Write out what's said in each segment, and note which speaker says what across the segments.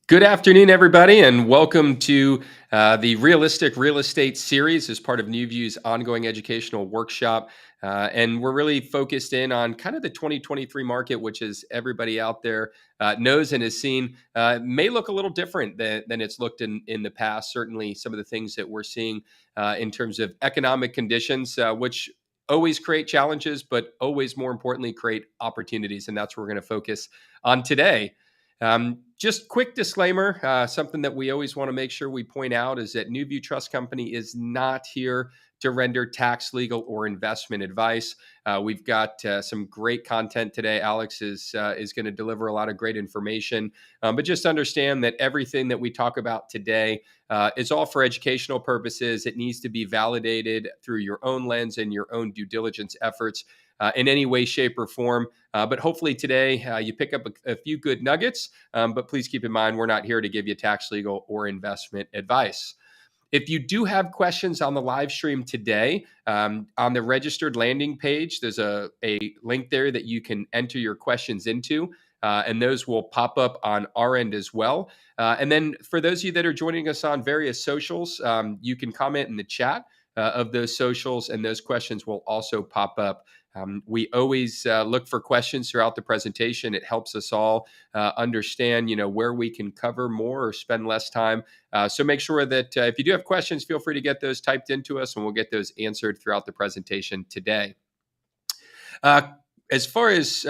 Speaker 1: Good afternoon, everybody, and welcome to the Realistic Real Estate series as part of NuView's ongoing educational workshop. And we're really focused in on kind of the 2023 market, which, as everybody out there knows and has seen, may look a little different than it's looked in the past. Certainly, some of the things that we're seeing in terms of economic conditions, which always create challenges, but always more importantly, create opportunities. And that's what we're going to focus on today. Just quick disclaimer, something that we always want to make sure we point out is that NuView Trust Company is not here to render tax, legal, or investment advice. We've got some great content today. Alex is going to deliver a lot of great information, but just understand that everything that we talk about today is all for educational purposes. It needs to be validated through your own lens and your own due diligence efforts. In any way, shape, or form. But hopefully today you pick up a few good nuggets. But please keep in mind, we're not here to give you tax, legal, or investment advice. If you do have questions on the live stream today, on the registered landing page, there's a link there that you can enter your questions into. And those will pop up on our end as well. And then for those of you that are joining us on various socials, you can comment in the chat of those socials, and those questions will also pop up. We always look for questions throughout the presentation. It helps us all understand, where we can cover more or spend less time. So make sure that if you do have questions, feel free to get those typed into us, and we'll get those answered throughout the presentation today. As far as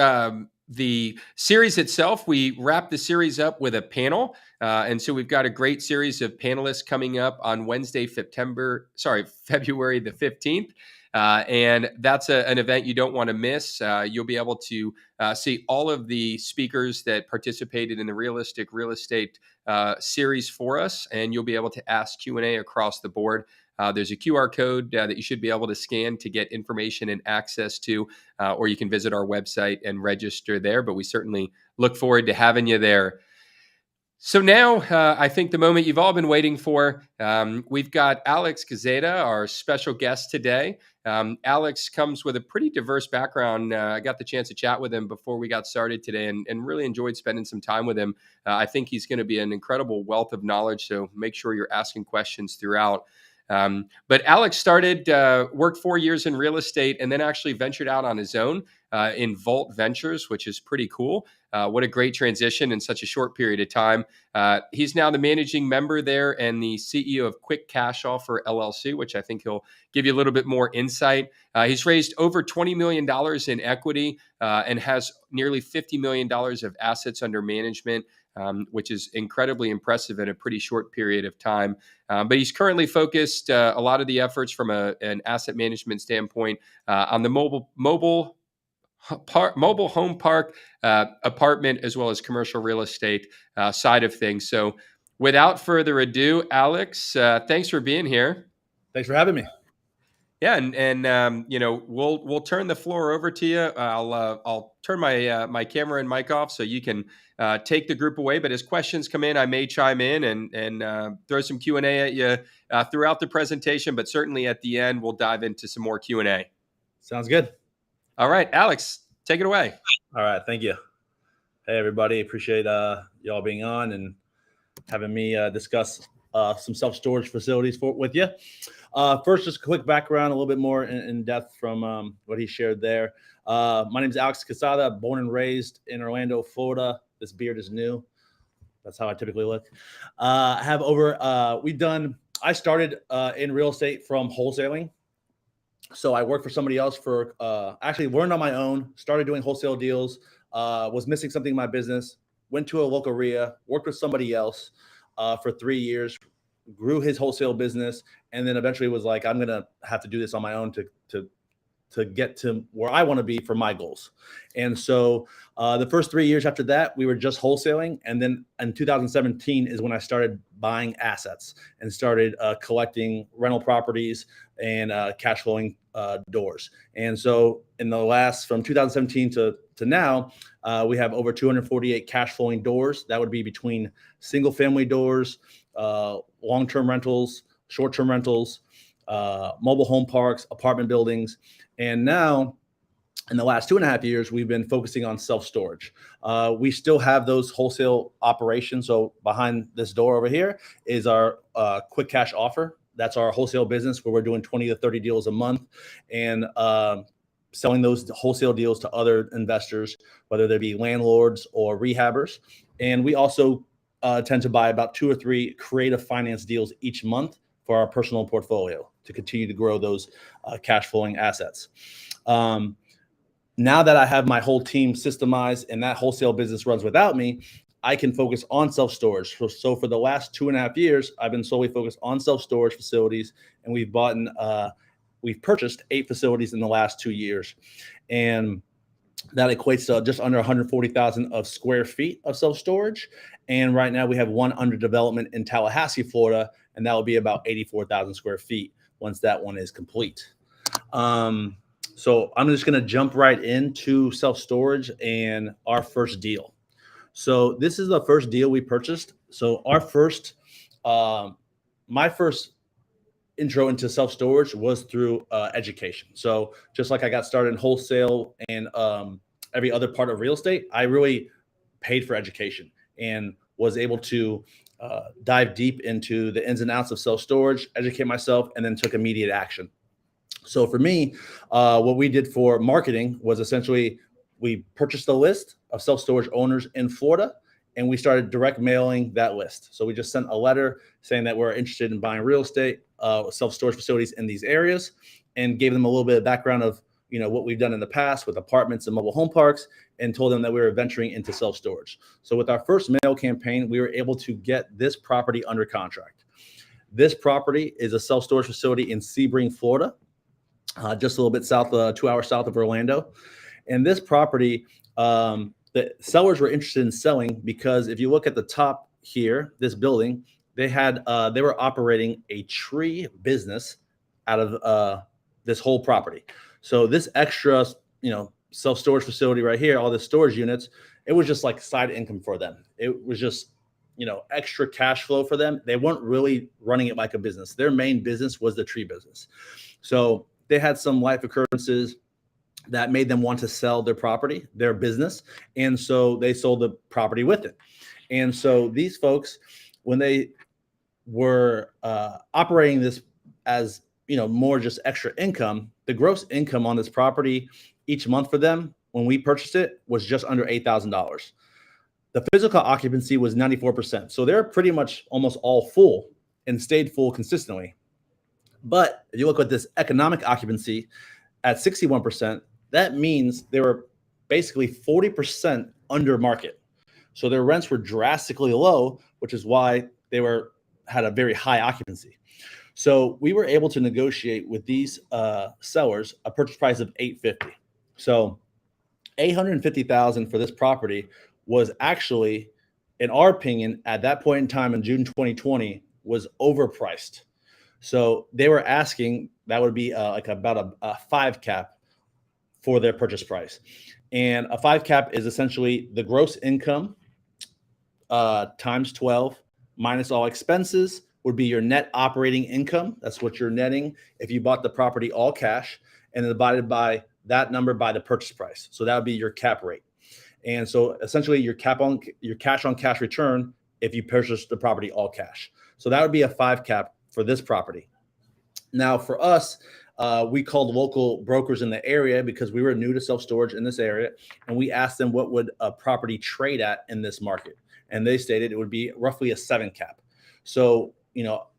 Speaker 1: the series itself, we wrap the series up with a panel. And so we've got a great series of panelists coming up on Wednesday, February the 15th. And that's an event you don't want to miss. You'll be able to see all of the speakers that participated in the Realistic Real Estate series for us, and you'll be able to ask Q&A across the board. There's a QR code that you should be able to scan to get information and access to, or you can visit our website and register there. But we certainly look forward to having you there. So now I think the moment you've all been waiting for, we've got Alex Quezada, our special guest today. Alex comes with a pretty diverse background. I got the chance to chat with him before we got started today and really enjoyed spending some time with him. I think he's going to be an incredible wealth of knowledge, so make sure you're asking questions throughout. But Alex worked 4 years in real estate and then actually ventured out on his own in Volt Ventures, which is pretty cool. What a great transition in such a short period of time. He's now the managing member there and the CEO of Quick Cash Offer LLC, which I think he'll give you a little bit more insight. He's raised over $20 million in equity and has nearly $50 million of assets under management, which is incredibly impressive in a pretty short period of time. But he's currently focused a lot of the efforts from an asset management standpoint on the mobile home park, apartment, as well as commercial real estate side of things. So without further ado, Alex, thanks for being here.
Speaker 2: Thanks for having me.
Speaker 1: Yeah, and we'll turn the floor over to you. I'll turn my camera and mic off so you can take the group away. But as questions come in, I may chime in and throw some Q&A at you throughout the presentation. But certainly at the end, we'll dive into some more Q&A.
Speaker 2: Sounds good.
Speaker 1: All right, Alex, take it away.
Speaker 2: All right, thank you. Hey, everybody. Appreciate y'all being on and having me discuss some self-storage facilities with you. First, just a quick background, a little bit more in depth from what he shared there. My name is Alex Quezada, born and raised in Orlando, Florida. This beard is new. That's how I typically look. I started in real estate from wholesaling. So I worked for somebody else for actually learned on my own, started doing wholesale deals, was missing something in my business, went to a local RIA, worked with somebody else for 3 years, grew his wholesale business, and then eventually was like, I'm going to have to do this on my own to get to where I want to be for my goals. And so the first 3 years after that, we were just wholesaling. And then in 2017 is when I started buying assets and started collecting rental properties and cash flowing doors. And so from 2017 to now, we have over 248 cash flowing doors. That would be between single family doors, long-term rentals, short-term rentals, mobile home parks, apartment buildings. And now In the last 2.5 years, we've been focusing on self-storage. We still have those wholesale operations. So behind this door over here is our quick cash offer. That's our wholesale business where we're doing 20 to 30 deals a month and selling those wholesale deals to other investors, whether they be landlords or rehabbers. And we also tend to buy about 2 or 3 creative finance deals each month for our personal portfolio to continue to grow those cash flowing assets. Now that I have my whole team systemized and that wholesale business runs without me, I can focus on self-storage. So for the last 2.5 years, I've been solely focused on self-storage facilities, and we've purchased 8 facilities in the last 2 years. And that equates to just under 140,000 of square feet of self-storage. And right now we have one under development in Tallahassee, Florida, and that will be about 84,000 square feet once that one is complete. So I'm just going to jump right into self-storage and our first deal. So this is the first deal we purchased. So my first intro into self-storage was through education. So just like I got started in wholesale and every other part of real estate, I really paid for education and was able to dive deep into the ins and outs of self-storage, educate myself, and then took immediate action. So for me, what we did for marketing was essentially we purchased a list of self-storage owners in Florida, and we started direct mailing that list. So we just sent a letter saying that we're interested in buying real estate, self-storage facilities in these areas, and gave them a little bit of background of what we've done in the past with apartments and mobile home parks, and told them that we were venturing into self-storage. So with our first mail campaign, we were able to get this property under contract. This property is a self-storage facility in Sebring, Florida. Just a little bit south, 2 hours south of Orlando. And this property, the sellers were interested in selling because if you look at the top here, this building, they were operating a tree business out of this whole property. So this extra, self-storage facility right here, all the storage units, it was just like side income for them. It was just, extra cash flow for them. They weren't really running it like a business. Their main business was the tree business. So they had some life occurrences that made them want to sell their property, their business. And so they sold the property with it. And so these folks, when they were operating this as, more just extra income, the gross income on this property each month for them when we purchased it was just under $8,000. The physical occupancy was 94%. So they're pretty much almost all full and stayed full consistently. But if you look at this economic occupancy at 61%, that means they were basically 40% under market. So their rents were drastically low, which is why they had a very high occupancy. So we were able to negotiate with these sellers a purchase price of $850,000. So $850,000 for this property was actually, in our opinion, at that point in time in June 2020, was overpriced. So they were asking that would be about a 5 cap for their purchase price. And a 5 cap is essentially the gross income times 12 minus all expenses would be your net operating income. That's what you're netting if you bought the property all cash, and then divided by that number by the purchase price. So that would be your cap rate. And so essentially your cash on cash return if you purchase the property all cash. So that would be a 5 cap for this property. Now for us, we called local brokers in the area because we were new to self-storage in this area. And we asked them what would a property trade at in this market. And they stated it would be roughly a 7 cap. So,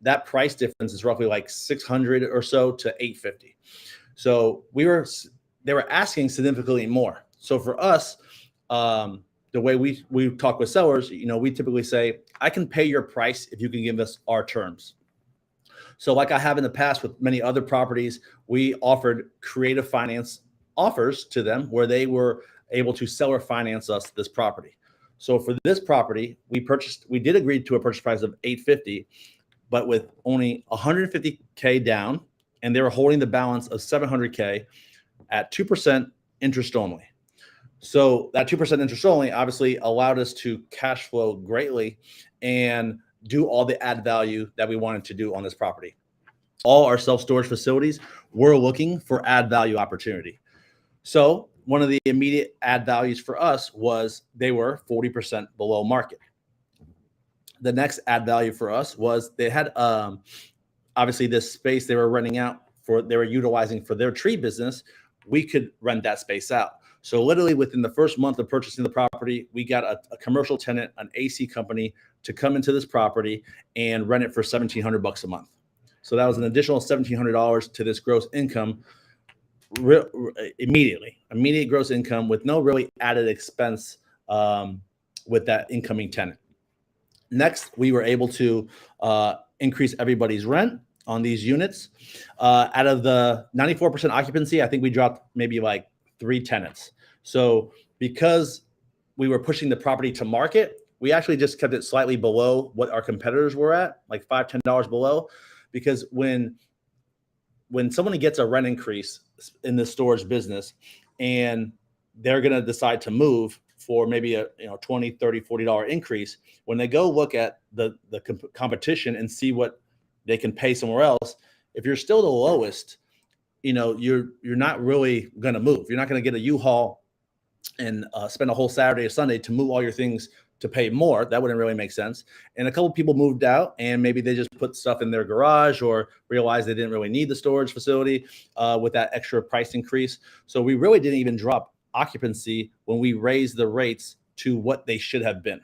Speaker 2: that price difference is roughly like 600 or so to 850. So they were asking significantly more. So for us, the way we talk with sellers, we typically say, I can pay your price if you can give us our terms. So like I have in the past with many other properties, we offered creative finance offers to them where they were able to sell or finance us this property. So for this property, we did agree to a purchase price of $850,000, but with only $150K down, and they were holding the balance of $700K at 2% interest only. So that 2% interest only obviously allowed us to cash flow greatly and do all the add value that we wanted to do on this property. All our self-storage facilities were looking for add value opportunity. So one of the immediate add values for us was they were 40% below market. The next add value for us was they had obviously this space they were renting out for, they were utilizing for their tree business. We could rent that space out. So literally within the first month of purchasing the property, we got a commercial tenant, an AC company, to come into this property and rent it for $1,700 a month. So that was an additional $1,700 to this gross income, immediate gross income with no really added expense with that incoming tenant. Next, we were able to increase everybody's rent on these units. Out of the 94% occupancy, I think we dropped maybe like 3 tenants. So because we were pushing the property to market, we actually just kept it slightly below what our competitors were at, like $5, $10 below. Because when someone gets a rent increase in the storage business and they're going to decide to move for maybe a $20, $30, $40 increase, when they go look at the competition and see what they can pay somewhere else, if you're still the lowest, you're not really going to move. You're not going to get a U-Haul and spend a whole Saturday or Sunday to move all your things to pay more. That wouldn't really make sense. And a couple of people moved out and maybe they just put stuff in their garage or realized they didn't really need the storage facility with that extra price increase. So we really didn't even drop occupancy when we raised the rates to what they should have been.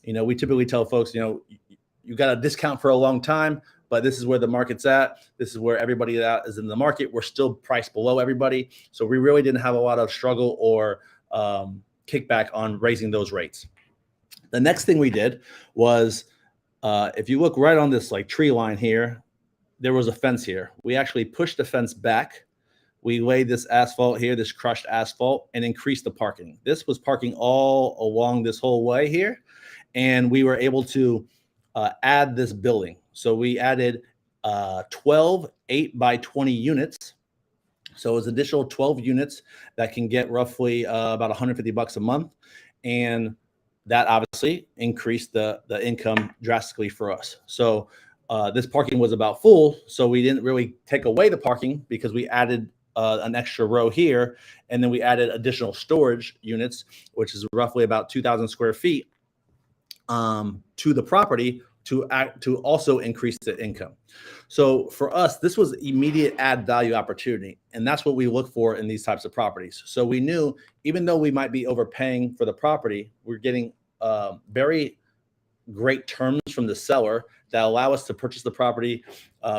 Speaker 2: We typically tell folks, you got a discount for a long time, but this is where the market's at. This is where everybody that is in the market. We're still priced below everybody. So we really didn't have a lot of struggle or kickback on raising those rates. The next thing we did was, if you look right on this like tree line here, there was a fence here. We actually pushed the fence back. We laid this asphalt here, this crushed asphalt, and increased the parking. This was parking all along this whole way here. And we were able to add this building. So we added 12 8x20 units. So it was additional 12 units that can get roughly about $150 a month. And that obviously increased the income drastically for us. So this parking was about full. So we didn't really take away the parking because we added an extra row here. And then we added additional storage units, which is roughly about 2,000 square feet to the property to also increase the income. So for us, this was immediate add value opportunity. And that's what we look for in these types of properties. So we knew even though we might be overpaying for the property, we're getting very great terms from the seller that allow us to purchase the property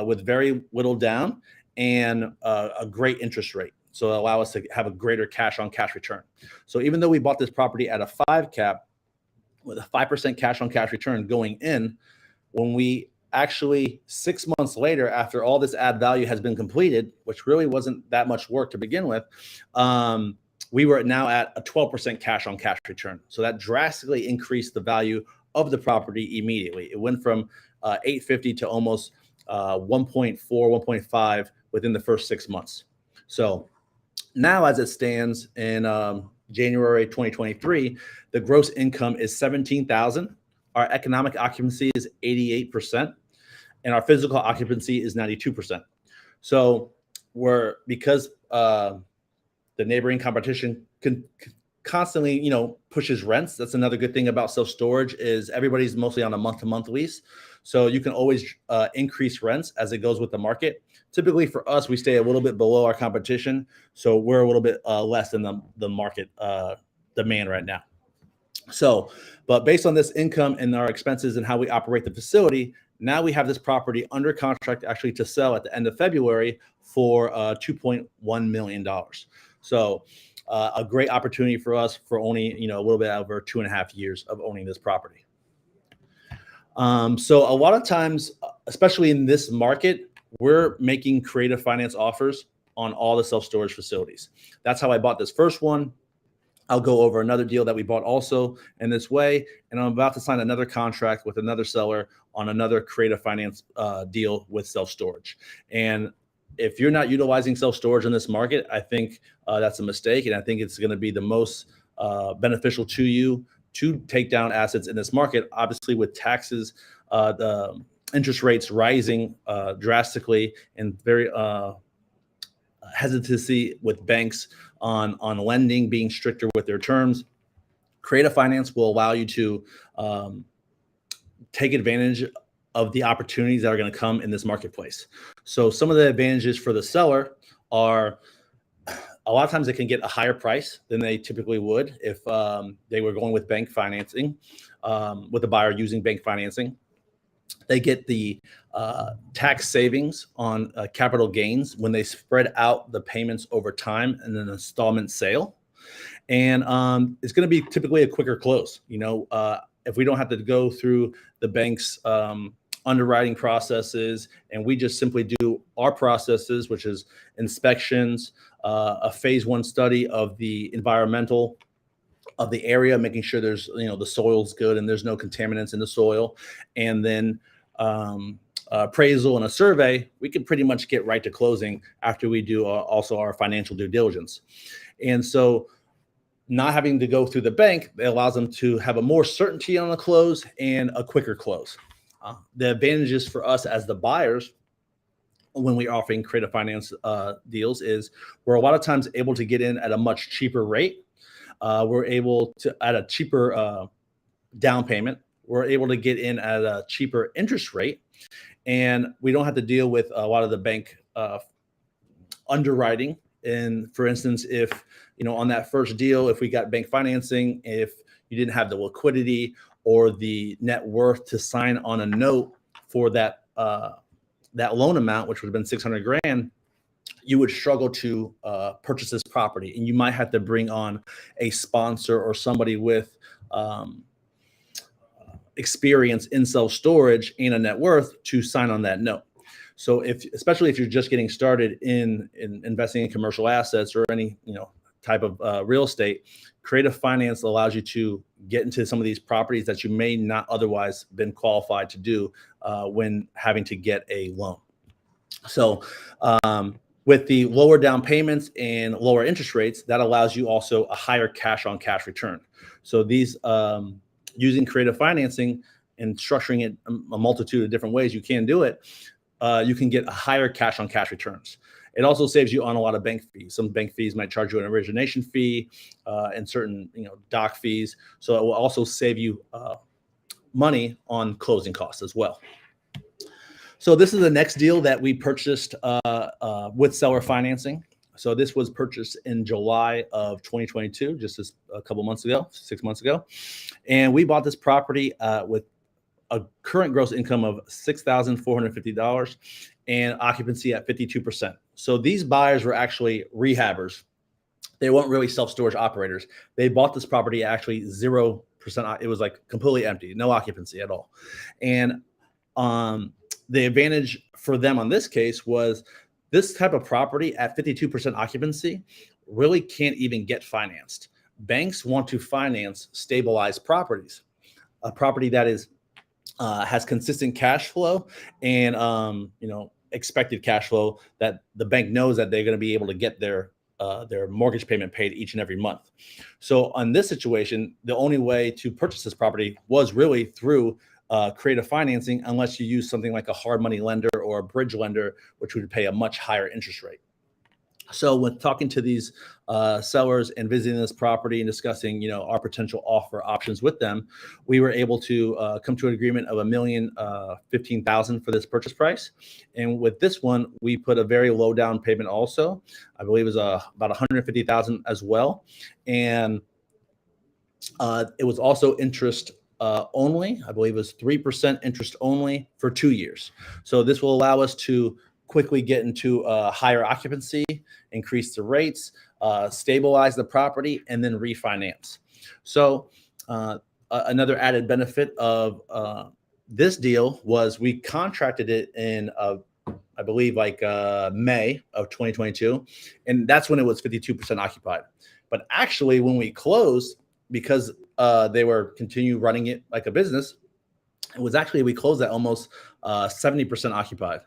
Speaker 2: with very little down and a great interest rate. So it'll allow us to have a greater cash on cash return. So even though we bought this property at a 5 cap with a 5% cash on cash return going in, when we actually 6 months later, after all this add value has been completed, which really wasn't that much work to begin with, we were now at a 12% cash on cash return. So that drastically increased the value of the property immediately. It went from 850 to almost 1.4, 1.5 within the first 6 months. So now as it stands in January 2023, the gross income is $17,000. Our economic occupancy is 88%, and our physical occupancy is 92%. So because the neighboring competition constantly, pushes rents. That's another good thing about self-storage is everybody's mostly on a month-to-month lease. So you can always increase rents as it goes with the market. Typically for us, we stay a little bit below our competition. So we're a little bit less than the market demand right now. So, but based on this income and our expenses and how we operate the facility, now we have this property under contract actually to sell at the end of February for $2.1 million. So a great opportunity for us for only, a little bit over 2.5 years of owning this property. So a lot of times, especially in this market, we're making creative finance offers on all the self-storage facilities. That's how I bought this first one. I'll go over another deal that we bought also in this way. And I'm about to sign another contract with another seller on another creative finance deal with self-storage. And if you're not utilizing self-storage in this market, I think that's a mistake. And I think it's going to be the most beneficial to you to take down assets in this market. Obviously, with taxes, the interest rates rising drastically and very hesitancy with banks on lending, being stricter with their terms, creative finance will allow you to take advantage of the opportunities that are going to come in this marketplace. So some of the advantages for the seller are, a lot of times they can get a higher price than they typically would if they were going with bank financing, with the buyer using bank financing. They get the tax savings on capital gains when they spread out the payments over time in an installment sale. And it's going to be typically a quicker close. If we don't have to go through the bank's underwriting processes, and we just simply do our processes, which is inspections, a phase 1 study of the environmental of the area, making sure there's, the soil's good and there's no contaminants in the soil, and then appraisal and a survey, we can pretty much get right to closing after we do also our financial due diligence. And so not having to go through the bank, it allows them to have a more certainty on a close and a quicker close. The advantages for us as the buyers when we're offering creative finance deals is we're a lot of times able to get in at a much cheaper rate. We're able to, at a cheaper down payment, we're able to get in at a cheaper interest rate, and we don't have to deal with a lot of the bank underwriting. And for instance, if, on that first deal, if we got bank financing, if you didn't have the liquidity or the net worth to sign on a note for that loan amount, which would have been $600,000, you would struggle to purchase this property, and you might have to bring on a sponsor or somebody with experience in self-storage and a net worth to sign on that note. So especially if you're just getting started in investing in commercial assets or any type of real estate, creative finance allows you to get into some of these properties that you may not otherwise been qualified to do when having to get a loan. So with the lower down payments and lower interest rates, that allows you also a higher cash on cash return. So these using creative financing and structuring it a multitude of different ways you can do it, you can get a higher cash on cash returns. It also saves you on a lot of bank fees. Some bank fees might charge you an origination fee and certain doc fees. So it will also save you money on closing costs as well. So this is the next deal that we purchased with seller financing. So this was purchased in July of 2022, just a couple months ago, 6 months ago. And we bought this property with a current gross income of $6,450 and occupancy at 52%. So these buyers were actually rehabbers. They weren't really self-storage operators. They bought this property at actually 0%. It was like completely empty, no occupancy at all. And the advantage for them on this case was this type of property at 52% occupancy really can't even get financed. Banks want to finance stabilized properties, a property that is has consistent cash flow and expected cash flow that the bank knows that they're going to be able to get their mortgage payment paid each and every month. So on this situation, the only way to purchase this property was really through creative financing, unless you use something like a hard money lender or a bridge lender, which would pay a much higher interest rate. So when talking to these sellers and visiting this property and discussing, our potential offer options with them, we were able to come to an agreement of $1,015,000 for this purchase price. And with this one, we put a very low down payment also. I believe it was about $150,000 as well. And it was also interest only. I believe it was 3% interest only for 2 years. So this will allow us to quickly get into higher occupancy, increase the rates, stabilize the property, and then refinance. So another added benefit of this deal was we contracted it in, I believe, like May of 2022, and that's when it was 52% occupied. But actually, when we closed, because they were continue running it like a business, it was actually, we closed at almost 70% occupied.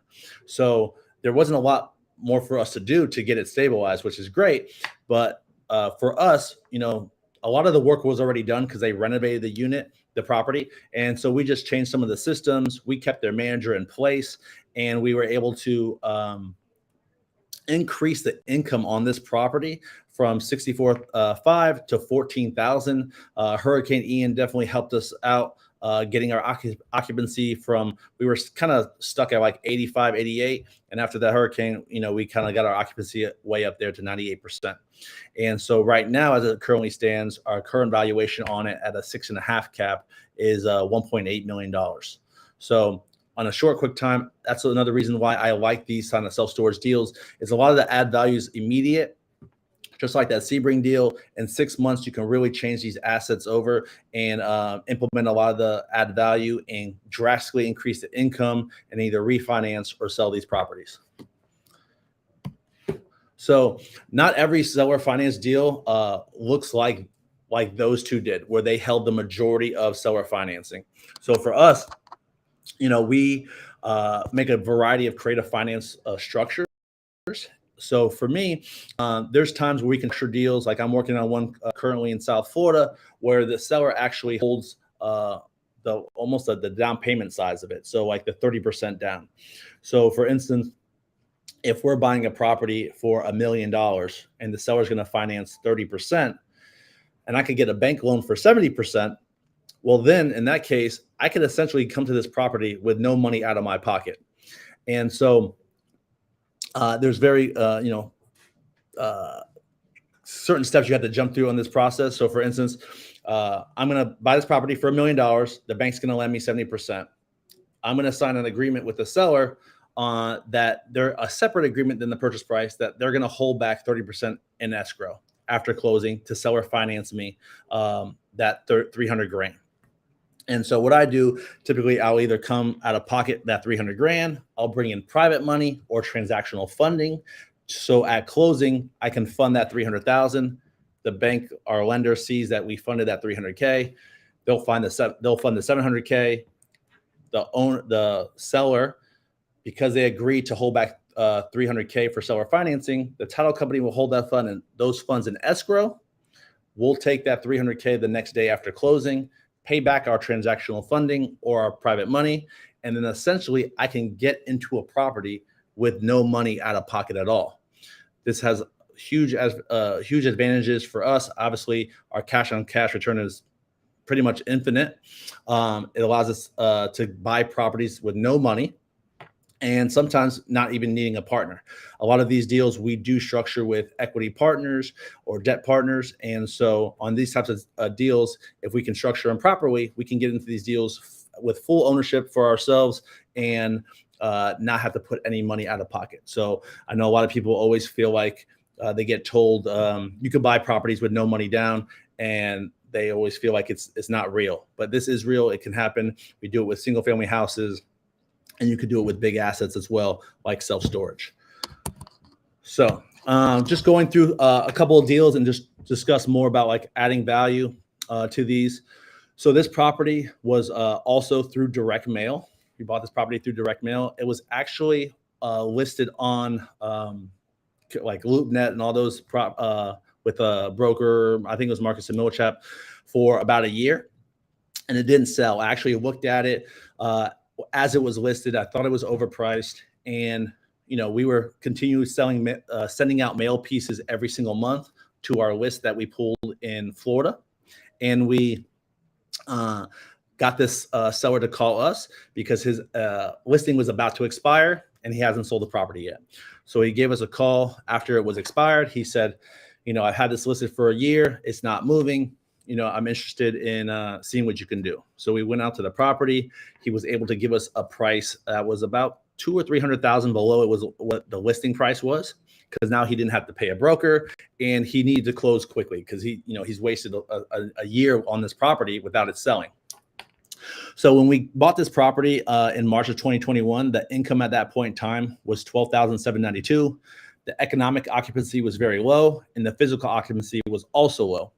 Speaker 2: So there wasn't a lot more for us to do to get it stabilized, which is great. But for us, a lot of the work was already done because they renovated the property. And so we just changed some of the systems. We kept their manager in place, and we were able to increased the income on this property from 64.5 to 14,000. Hurricane Ian definitely helped us out, getting our occupancy from, we were kind of stuck at like 85, 88. And after that hurricane, we kind of got our occupancy way up there to 98%. And so right now, as it currently stands, our current valuation on it at a 6.5 cap is $1.8 million. So on a short, quick time, that's another reason why I like these kind of self-storage deals, is a lot of the add value is immediate. Just like that Sebring deal, in 6 months, you can really change these assets over and implement a lot of the add value and drastically increase the income and either refinance or sell these properties. So not every seller finance deal looks like those two did, where they held the majority of seller financing. So for us, we make a variety of creative finance structures. So for me, there's times where we can structure deals. Like I'm working on one currently in South Florida, where the seller actually holds the down payment size of it. So like the 30% down. So for instance, if we're buying a property for $1 million and the seller's going to finance 30%, and I could get a bank loan for 70%, well, then in that case, I could essentially come to this property with no money out of my pocket. And so there's very, certain steps you have to jump through on this process. So for instance, I'm going to buy this property for $1 million. The bank's going to lend me 70%. I'm going to sign an agreement with the seller that they're a separate agreement than the purchase price, that they're going to hold back 30% in escrow after closing to seller finance me that $300,000. And so what I do, typically I'll either come out of pocket that $300,000, I'll bring in private money or transactional funding. So at closing, I can fund that $300,000. The bank, our lender, sees that we funded that $300K. They'll fund the $700K. The seller, because they agreed to hold back $300K for seller financing, the title company will hold that fund and those funds in escrow. We'll take that $300K the next day after closing, pay back our transactional funding or our private money, and then essentially I can get into a property with no money out of pocket at all. This has huge advantages for us. Obviously, our cash on cash return is pretty much infinite. It allows us to buy properties with no money and sometimes not even needing a partner. A lot of these deals we do structure with equity partners or debt partners. And so on these types of deals, if we can structure them properly, we can get into these deals with full ownership for ourselves and not have to put any money out of pocket. So I know a lot of people always feel like they get told you could buy properties with no money down, and they always feel like it's not real. But this is real. It can happen. We do it with single family houses, and you could do it with big assets as well, like self-storage. So just going through a couple of deals and just discuss more about like adding value to these. So this property was also through direct mail. We bought this property through direct mail. It was actually listed on like LoopNet and all those with a broker. I think it was Marcus and Millichap for about a year, and it didn't sell. I actually looked at it as it was listed. I thought it was overpriced, and we were continually sending out mail pieces every single month to our list that we pulled in Florida, and we got this seller to call us because his listing was about to expire and he hasn't sold the property yet. So he gave us a call after it was expired. He said, I've had this listed for a year. It's not moving. I'm interested in seeing what you can do. So we went out to the property. He was able to give us a price that was about $200,000 or $300,000 below it was what the listing price was, because now he didn't have to pay a broker and he needed to close quickly because he's wasted a year on this property without it selling. So when we bought this property in March of 2021, the income at that point in time was $12,792. The economic occupancy was very low, and the physical occupancy was also low.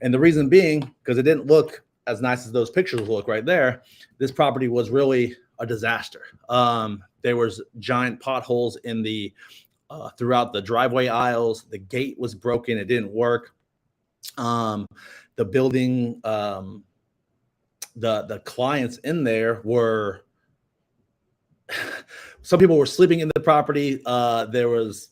Speaker 2: And the reason being, because it didn't look as nice as those pictures look right there, this property was really a disaster. There was giant potholes in the throughout the driveway aisles. The gate was broken; it didn't work. The building, the clients in there were some people were sleeping in the property. There was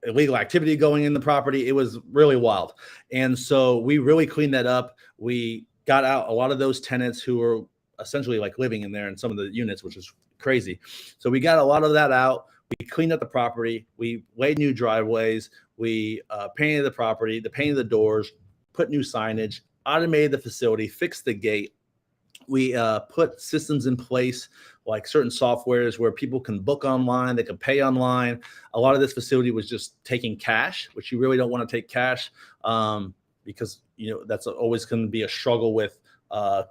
Speaker 2: illegal activity going in the property. It was really wild. And so we really cleaned that up. We got out a lot of those tenants who were essentially like living in there in some of the units, which is crazy. So we got a lot of that out. We cleaned up the property. We laid new driveways. We painted the property, painted the doors, put new signage, automated the facility, fixed the gate. We put systems in place, like certain softwares where people can book online, they can pay online. A lot of this facility was just taking cash, which you really don't want to take cash because that's always going to be a struggle with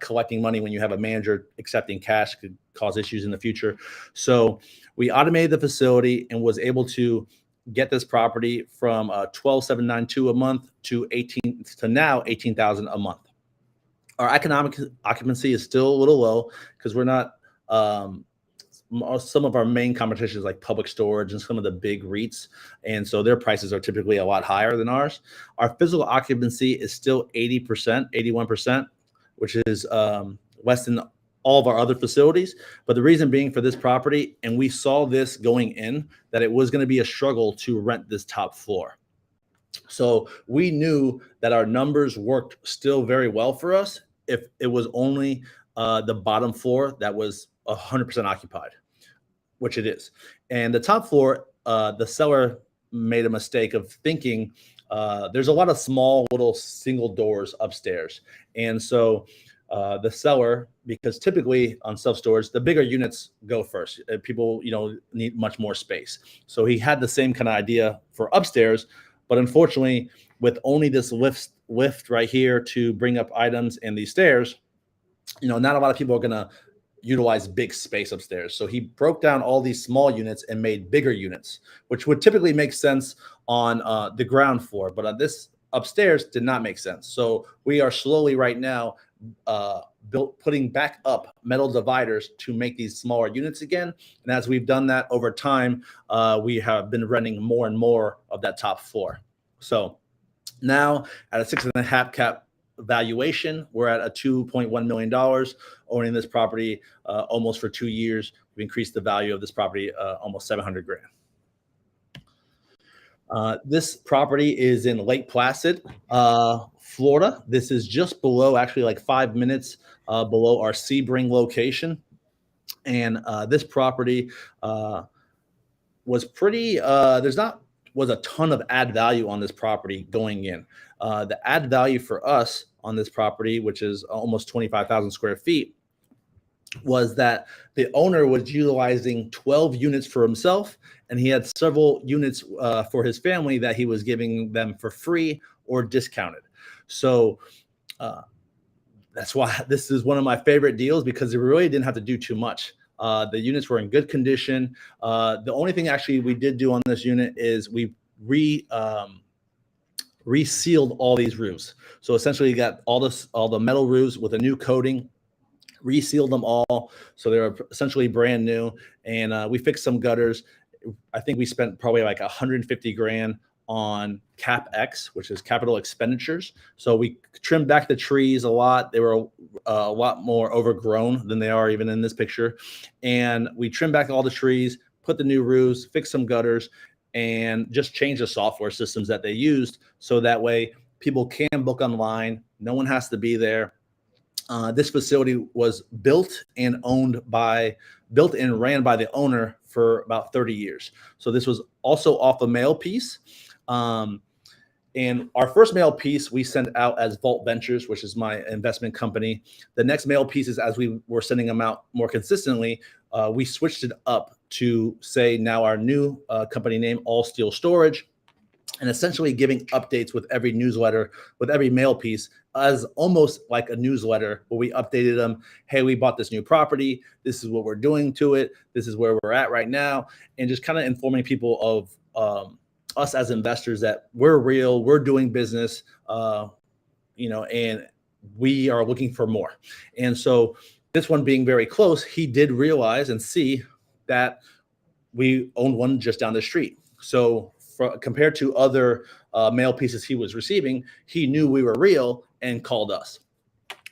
Speaker 2: collecting money when you have a manager accepting cash. Could cause issues in the future. So we automated the facility and was able to get this property from $12,792 a month to now $18,000 a month. Our economic occupancy is still a little low because we're not some of our main competition is like Public Storage and some of the big REITs, and so their prices are typically a lot higher than ours. Our physical occupancy is still 80%, 81%, which is less than all of our other facilities. But the reason being for this property, and we saw this going in, that it was going to be a struggle to rent this top floor. So we knew that our numbers worked still very well for us if it was only the bottom floor that was 100% occupied, which it is. And the top floor, the seller made a mistake of thinking there's a lot of small little single doors upstairs. And so the seller, because typically on self-storage, the bigger units go first. People, need much more space. So he had the same kind of idea for upstairs, but unfortunately, with only this lift right here to bring up items and these stairs, not a lot of people are going to utilize big space upstairs. So he broke down all these small units and made bigger units, which would typically make sense on the ground floor. But on this upstairs did not make sense. So we are slowly right now putting back up metal dividers to make these smaller units again. And as we've done that over time, we have been renting more and more of that top floor. So now at a 6.5 cap valuation, we're at a $2.1 million owning this property almost for 2 years. We've increased the value of this property almost $700,000. This property is in Lake Placid, Florida. This is just below, actually like 5 minutes below our Sebring location. And this property was pretty, was a ton of add value on this property going in. The add value for us on this property, which is almost 25,000 square feet, was that the owner was utilizing 12 units for himself, and he had several units for his family that he was giving them for free or discounted. So that's why this is one of my favorite deals, because it really didn't have to do too much. The units were in good condition. The only thing actually we did do on this unit is we resealed all these roofs. So essentially you got all the metal roofs with a new coating, resealed them all. So they were essentially brand new. And we fixed some gutters. I think we spent probably like $150,000 on CapEx, which is capital expenditures. So we trimmed back the trees a lot. They were a lot more overgrown than they are even in this picture. And we trimmed back all the trees, put the new roofs, fixed some gutters, and just changed the software systems that they used. So that way people can book online. No one has to be there. This facility was built and ran by the owner for about 30 years. So this was also off a mail piece. And our first mail piece we sent out as Vault Ventures, which is my investment company. The next mail pieces, as we were sending them out more consistently, we switched it up to say now our new company name, All Steel Storage, and essentially giving updates with every newsletter, with every mail piece, as almost like a newsletter where we updated them. Hey, we bought this new property. This is what we're doing to it. This is where we're at right now. And just kind of informing people of us as investors that we're real, we're doing business, and we are looking for more. And so this one being very close, he did realize and see that we owned one just down the street. So compared to other mail pieces he was receiving, he knew we were real and called us.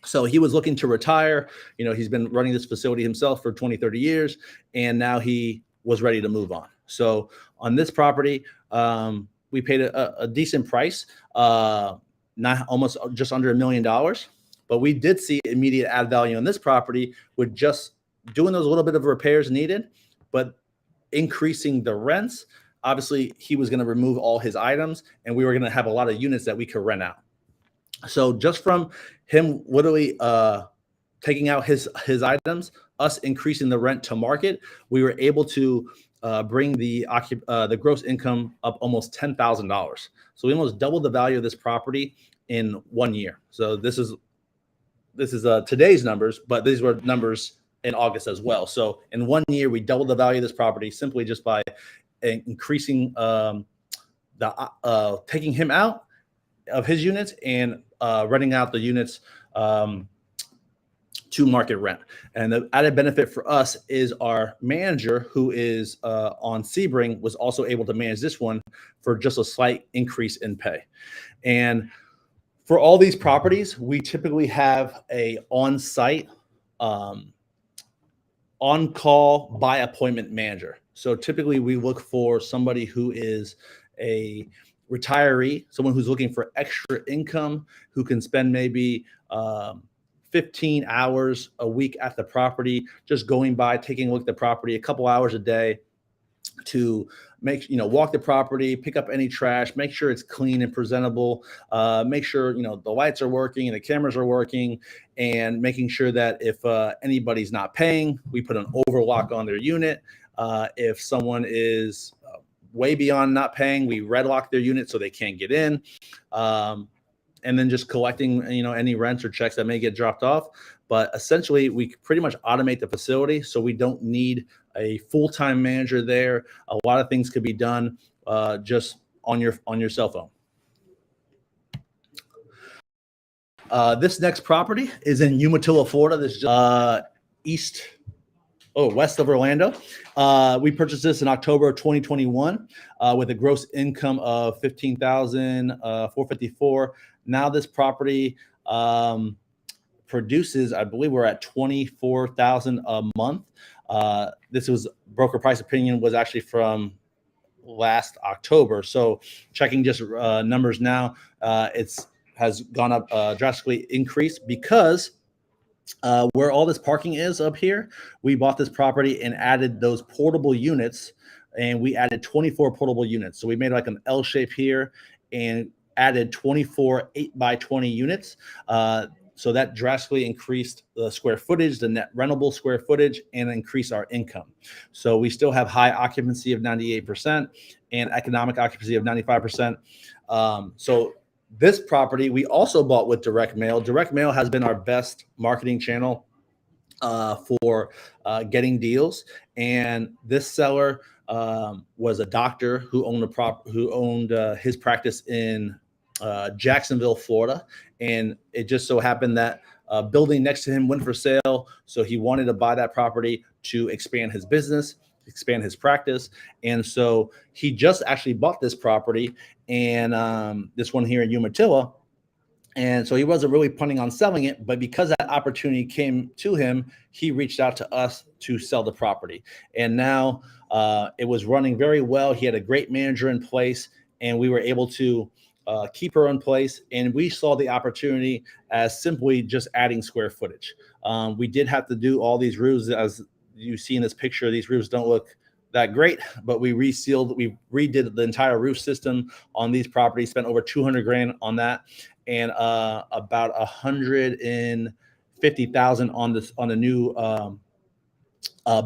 Speaker 2: So he was looking to retire. He's been running this facility himself for 20, 30 years, and now he was ready to move on. So On this property, we paid a decent price, not almost just under $1 million, but we did see immediate add value on this property with just doing those little bit of repairs needed, but increasing the rents. Obviously, he was going to remove all his items, and we were going to have a lot of units that we could rent out. So just from him literally taking out his items, us increasing the rent to market, we were able to bring the gross income up almost $10,000. So we almost doubled the value of this property in 1 year. So this is today's numbers, but these were numbers in August as well. So in 1 year, we doubled the value of this property simply just by increasing taking him out of his units and renting out the units to market rent. And the added benefit for us is our manager, who is on Sebring, was also able to manage this one for just a slight increase in pay. And for all these properties, we typically have a on-site, on-call by appointment manager. So typically we look for somebody who is a retiree, someone who's looking for extra income, who can spend maybe 15 hours a week at the property, just going by, taking a look at the property a couple hours a day to walk the property, pick up any trash, make sure it's clean and presentable, make sure, the lights are working and the cameras are working, and making sure that if anybody's not paying, we put an overlock on their unit. If someone is way beyond not paying, we red lock their unit so they can't get in. And then just collecting, any rents or checks that may get dropped off. But essentially, we pretty much automate the facility, so we don't need a full-time manager there. A lot of things could be done just on your cell phone. This next property is in Umatilla, Florida. This is west of Orlando. We purchased this in October of 2021 with a gross income of $15,454. Now this property produces, I believe we're at $24,000 a month. This was broker price opinion was actually from last October. So checking just numbers now, has gone up drastically increased because where all this parking is up here, we bought this property and added those portable units, and we added 24 portable units. So we made like an L shape here and added 24 8x20 units. So that drastically increased the square footage, the net rentable square footage, and increased our income. So we still have high occupancy of 98% and economic occupancy of 95%. So this property we also bought with direct mail. Direct mail has been our best marketing channel for getting deals. And this seller was a doctor who owned his practice in Jacksonville, Florida. And it just so happened that a building next to him went for sale. So he wanted to buy that property to expand his business, expand his practice. And so he just actually bought this property, and this one here in Umatilla. And so he wasn't really planning on selling it, but because that opportunity came to him, he reached out to us to sell the property. And now it was running very well. He had a great manager in place, and we were able to keep her in place. And we saw the opportunity as simply just adding square footage. We did have to do all these roofs. As you see in this picture, these roofs don't look that great, but we redid the entire roof system on these properties, spent over $200,000 on that, and about $150,000 on the new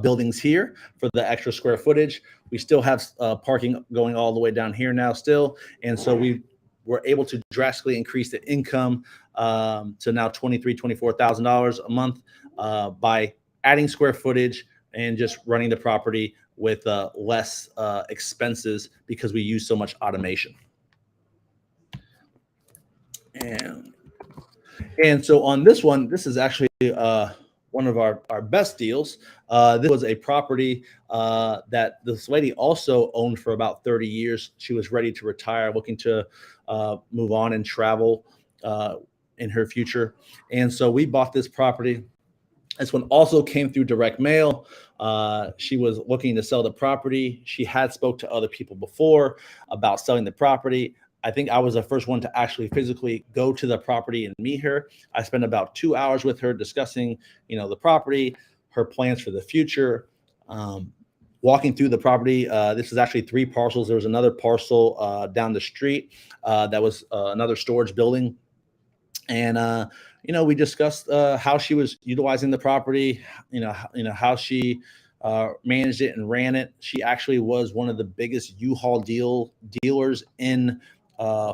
Speaker 2: buildings here for the extra square footage. We still have parking going all the way down here now still. And so we were able to drastically increase the income to now $24,000 a month by adding square footage and just running the property with less expenses because we use so much automation. And so on this one, this is actually one of our best deals. This was a property that this lady also owned for about 30 years. She was ready to retire, looking to move on and travel in her future. And so we bought this property This one also came through direct mail. She was looking to sell the property. She had spoke to other people before about selling the property. I think I was the first one to actually physically go to the property and meet her. I spent about 2 hours with her discussing, the property, her plans for the future, walking through the property. This is actually 3 parcels. There was another parcel down the street that was another storage building. And we discussed how she was utilizing the property, how she managed it and ran it. She actually was one of the biggest U-Haul dealers in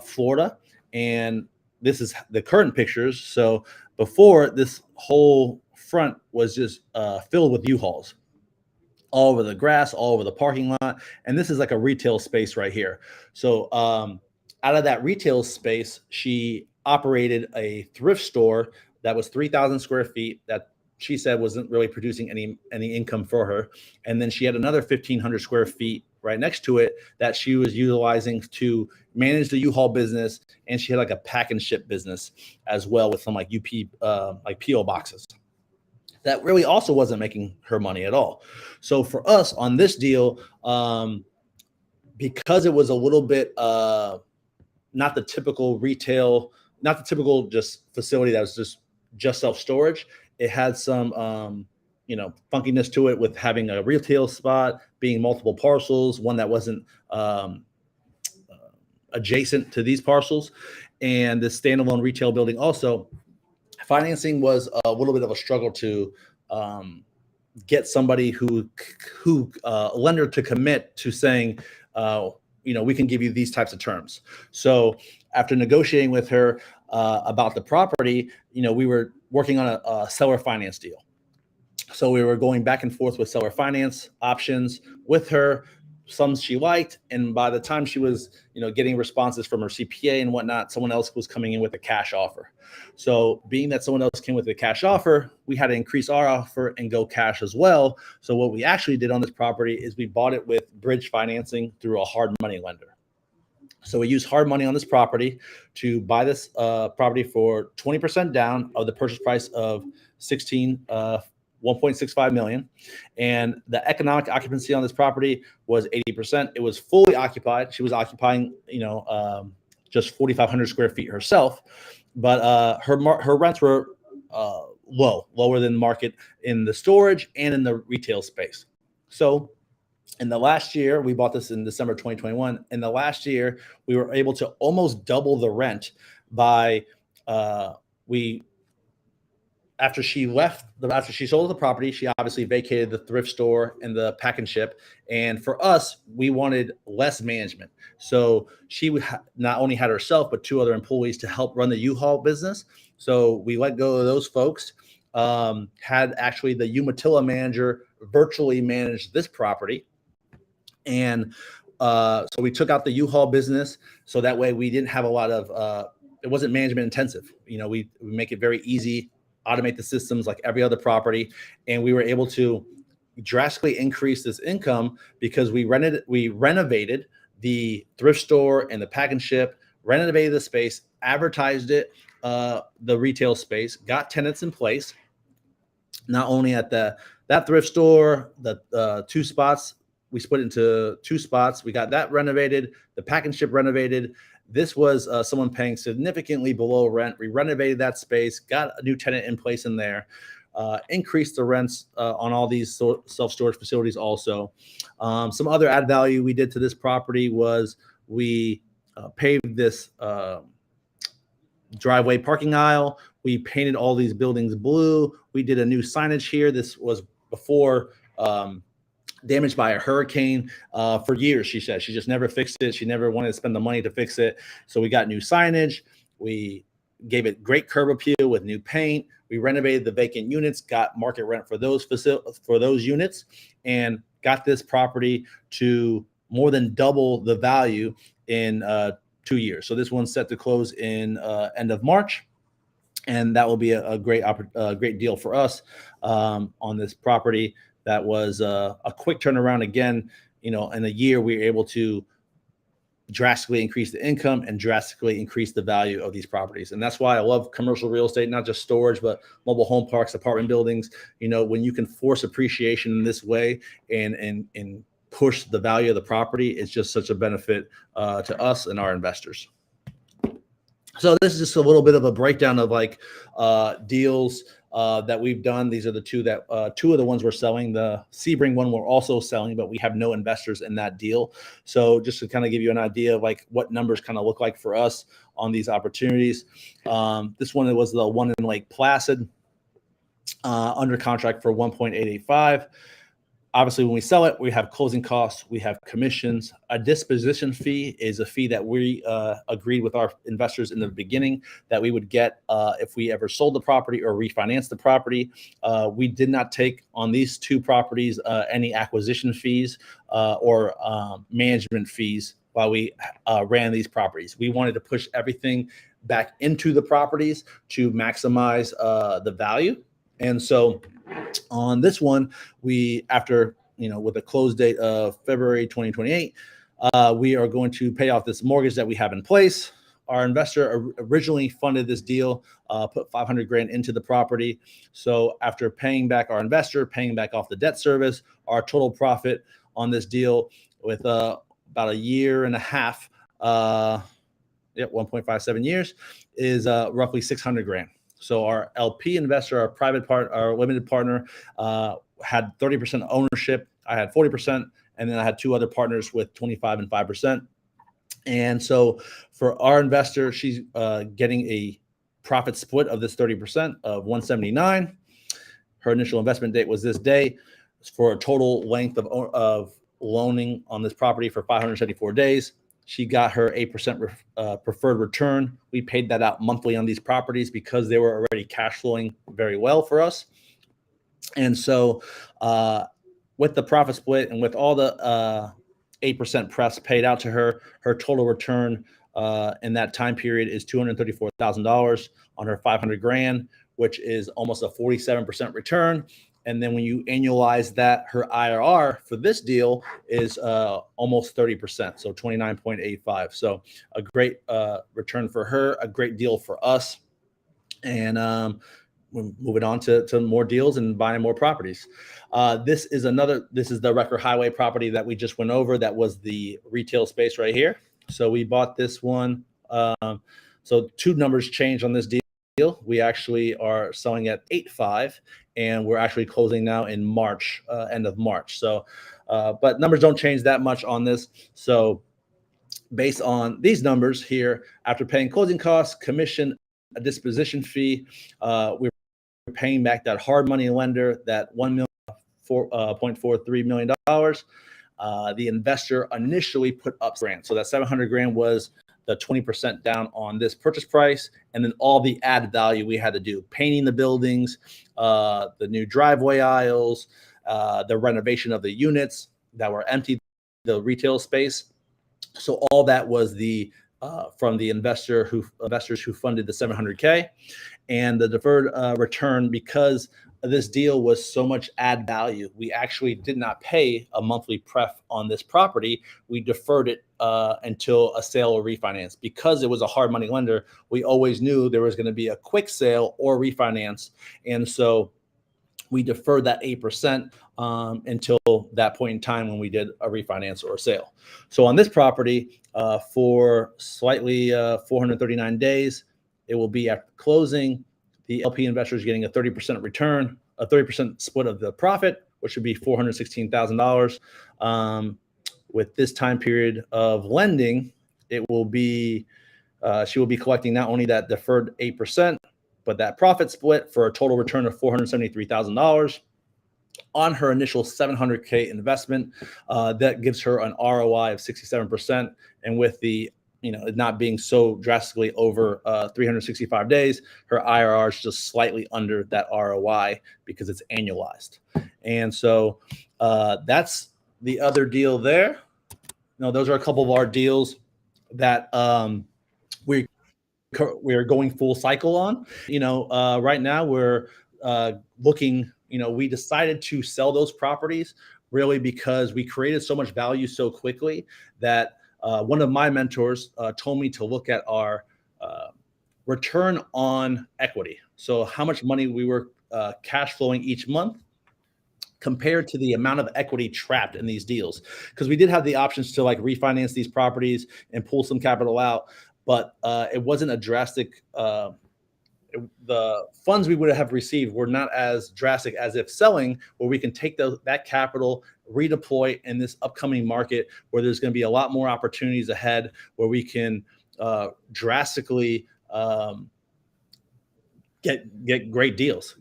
Speaker 2: Florida, and this is the current pictures. So before, this whole front was just filled with U-Hauls, all over the grass, all over the parking lot, and this is like a retail space right here. So out of that retail space, she operated a thrift store that was 3,000 square feet that she said wasn't really producing any income for her. And then she had another 1,500 square feet right next to it that she was utilizing to manage the U-Haul business. And she had like a pack and ship business as well with some like like PO boxes. That really also wasn't making her money at all. So for us on this deal, because it was a little bit not the typical retail, not the typical just facility that was just self-storage. It had some funkiness to it with having a retail spot, being multiple parcels, one that wasn't adjacent to these parcels, and the standalone retail building also. Financing was a little bit of a struggle to get somebody who a lender to commit to saying, we can give you these types of terms. So after negotiating with her about the property, we were working on a seller finance deal. So we were going back and forth with seller finance options with her. Some she liked, and by the time she was, getting responses from her CPA and whatnot, someone else was coming in with a cash offer. So being that someone else came with a cash offer, we had to increase our offer and go cash as well. So what we actually did on this property is we bought it with bridge financing through a hard money lender. So we used hard money on this property to buy this property for 20% down of the purchase price of 1.65 million. And the economic occupancy on this property was 80%. It was fully occupied. She was occupying, just 4,500 square feet herself, but her rents were lower than market in the storage and in the retail space. So in the last year, we bought this in December 2021. In the last year, we were able to almost double the rent by after she sold the property, she obviously vacated the thrift store and the pack and ship. And for us, we wanted less management. So she not only had herself, but 2 other employees to help run the U-Haul business. So we let go of those folks, had actually the Umatilla manager virtually manage this property. And so we took out the U-Haul business. So that way we didn't have a lot of, it wasn't management intensive. We make it very easy, automate the systems like every other property. And we were able to drastically increase this income because we renovated the thrift store and the pack and ship, renovated the space, advertised it, the retail space, got tenants in place, not only at that thrift store, the 2 spots, we split into 2 spots. We got that renovated, the pack and ship renovated. This was someone paying significantly below rent. We renovated that space, got a new tenant in place in there, increased the rents on all these self-storage facilities also. Some other add value we did to this property was we paved this driveway parking aisle. We painted all these buildings blue. We did a new signage here. This was before damaged by a hurricane for years. She said she just never fixed it. She never wanted to spend the money to fix it. So we got new signage. We gave it great curb appeal with new paint. We renovated the vacant units, got market rent for those units, and got this property to more than double the value in 2 years. So this one's set to close in end of March. And that will be a great deal for us on this property. That was a quick turnaround. Again, in a year, we were able to drastically increase the income and drastically increase the value of these properties. And that's why I love commercial real estate, not just storage, but mobile home parks, apartment buildings. When you can force appreciation in this way and push the value of the property, it's just such a benefit to us and our investors. So this is just a little bit of a breakdown of deals that we've done. These are the two of the ones we're selling. The Sebring one we're also selling, but we have no investors in that deal. So just to kind of give you an idea of what numbers kind of look like for us on these opportunities. This one was the one in Lake Placid, under contract for 1.885. Obviously, when we sell it, we have closing costs, we have commissions. A disposition fee is a fee that we agreed with our investors in the beginning that we would get if we ever sold the property or refinanced the property. We did not take on these two properties any acquisition fees or management fees while we ran these properties. We wanted to push everything back into the properties to maximize the value. And so on this one, after with a close date of February 2028, we are going to pay off this mortgage that we have in place. Our investor originally funded this deal, put $500,000 into the property. So after paying back our investor, paying back off the debt service, our total profit on this deal with about a year and a half, 1.57 years, is roughly $600,000. So our LP investor, our limited partner, had 30% ownership. I had 40%, and then I had two other partners with 25 and 5%. And so for our investor, she's getting a profit split of this 30% of 179. Her initial investment date was this day, for a total length of loaning on this property for 574 days. She got her 8% preferred return. We paid that out monthly on these properties because they were already cash flowing very well for us. And so with the profit split and with all the 8% pref paid out to her, her total return in that time period is $234,000 on her $500,000, which is almost a 47% return. And then when you annualize that, her IRR for this deal is almost 30%, so 29.85. So a great return for her, a great deal for us. And we're moving on to more deals and buying more properties. This is the Record Highway property that we just went over. That was the retail space right here. So we bought this one. So two numbers changed on this deal. We actually are selling at 8.5, and we're actually closing now in March, end of March. So, but numbers don't change that much on this. So based on these numbers here, after paying closing costs, commission, a disposition fee, we're paying back that hard money lender, that $1.43 million. The investor initially put up grant. So that $700,000 was the 20% down on this purchase price, and then all the added value we had to do, painting the buildings, the new driveway aisles, the renovation of the units that were empty, the retail space. So all that was from the investors who funded the $700,000, and the deferred return, because this deal was so much add value. We actually did not pay a monthly pref on this property. We deferred it until a sale or refinance. Because it was a hard money lender, we always knew there was going to be a quick sale or refinance. And so we deferred that 8% until that point in time when we did a refinance or a sale. So on this property, for slightly 439 days, it will be after closing. The LP investor is getting a 30% return, a 30% split of the profit, which would be $416,000. With this time period of lending, it will be she will be collecting not only that deferred 8%, but that profit split for a total return of $473,000 on her initial $700,000 investment. That gives her an ROI of 67%, and with the not being so drastically over 365 days, her IRR is just slightly under that ROI because it's annualized. And so that's the other deal there. Those are a couple of our deals that we are going full cycle on. Right now we're looking. We decided to sell those properties really because we created so much value so quickly that one of my mentors told me to look at our return on equity. So how much money we were cash flowing each month compared to the amount of equity trapped in these deals. Because we did have the options to like refinance these properties and pull some capital out, but it wasn't a drastic the funds we would have received were not as drastic as if selling, where we can take that capital, redeploy in this upcoming market where there's going to be a lot more opportunities ahead, where we can drastically get great deals,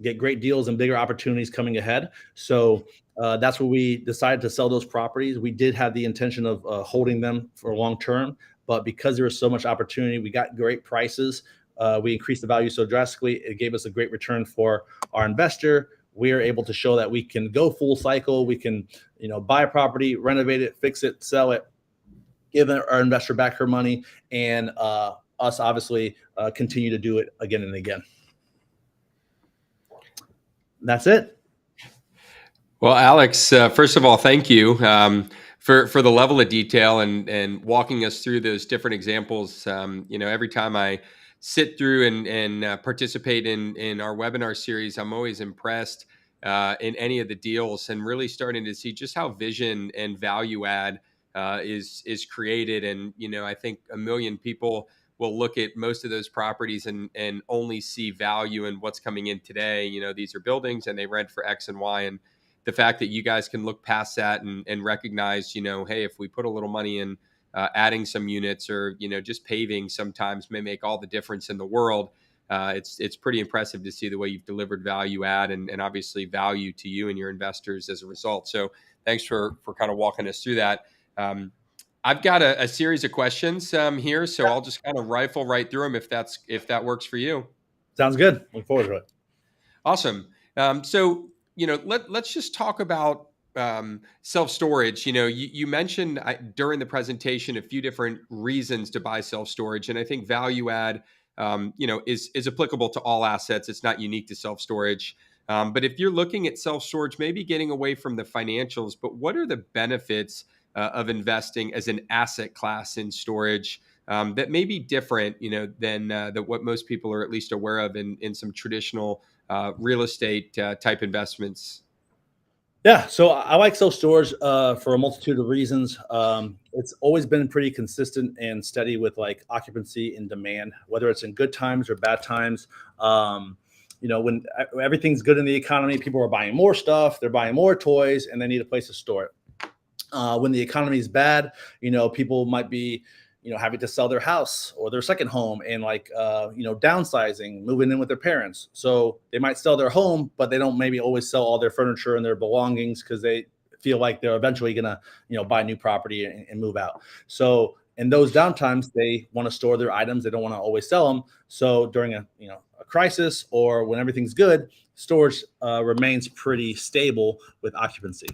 Speaker 2: and bigger opportunities coming ahead. So that's where we decided to sell those properties. We did have the intention of holding them for long term, but because there was so much opportunity, we got great prices. We increased the value so drastically. It gave us a great return for our investor. We are able to show that we can go full cycle. We can, buy a property, renovate it, fix it, sell it, give our investor back her money, and us obviously continue to do it again and again. That's it.
Speaker 1: Well, Alex, first of all, thank you for the level of detail and walking us through those different examples. Every time I sit through and participate in our webinar series, I'm always impressed in any of the deals, and really starting to see just how vision and value add is created. And I think a million people will look at most of those properties and only see value in what's coming in today. These are buildings and they rent for X and Y, and the fact that you guys can look past that and recognize, hey, if we put a little money in adding some units or, just paving sometimes may make all the difference in the world. It's pretty impressive to see the way you've delivered value add and obviously value to you and your investors as a result. So thanks for kind of walking us through that. I've got a series of questions here, so I'll just kind of rifle right through them if that works for you.
Speaker 2: Sounds good. Look forward to it.
Speaker 1: Awesome. So let's just talk about self-storage. You mentioned during the presentation a few different reasons to buy self-storage, and I think value add, is applicable to all assets. It's not unique to self-storage. But if you're looking at self-storage, maybe getting away from the financials, but what are the benefits of investing as an asset class in storage that may be different, than what most people are at least aware of in some traditional real estate type investments?
Speaker 2: Yeah, so I like self-storage for a multitude of reasons. It's always been pretty consistent and steady with like occupancy and demand, whether it's in good times or bad times. When everything's good in the economy, people are buying more stuff, they're buying more toys, and they need a place to store it. When the economy is bad, people might be having to sell their house or their second home and downsizing, moving in with their parents. So they might sell their home, but they don't maybe always sell all their furniture and their belongings because they feel like they're eventually going to, buy new property and move out. So in those downtimes, they want to store their items. They don't want to always sell them. So during a crisis or when everything's good, storage remains pretty stable with occupancy.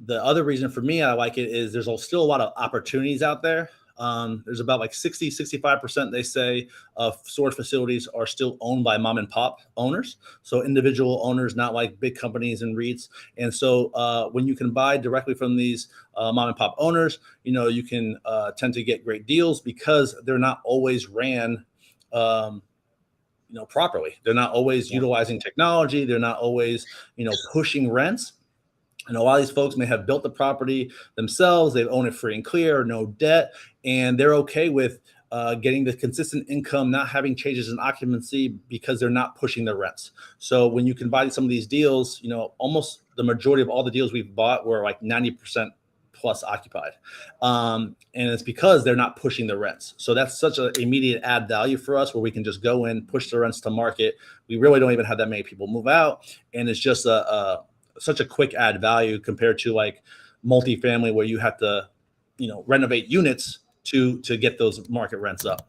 Speaker 2: The other reason for me I like it is there's still a lot of opportunities out there. There's about like 65%, they say, of storage facilities are still owned by mom and pop owners. So individual owners, not like big companies and REITs. And so when you can buy directly from these mom and pop owners, you can tend to get great deals because they're not always ran properly. They're not always utilizing technology. They're not always, pushing rents. And a lot of these folks may have built the property themselves. They own it free and clear, no debt, and they're okay with getting the consistent income, not having changes in occupancy because they're not pushing the rents. So when you can buy some of these deals, almost the majority of all the deals we've bought were like 90% plus occupied. And it's because they're not pushing the rents. So that's such an immediate add value for us where we can just go in, push the rents to market. We really don't even have that many people move out. And it's just such a quick add value compared to like multifamily where you have to, renovate units to get those market rents up.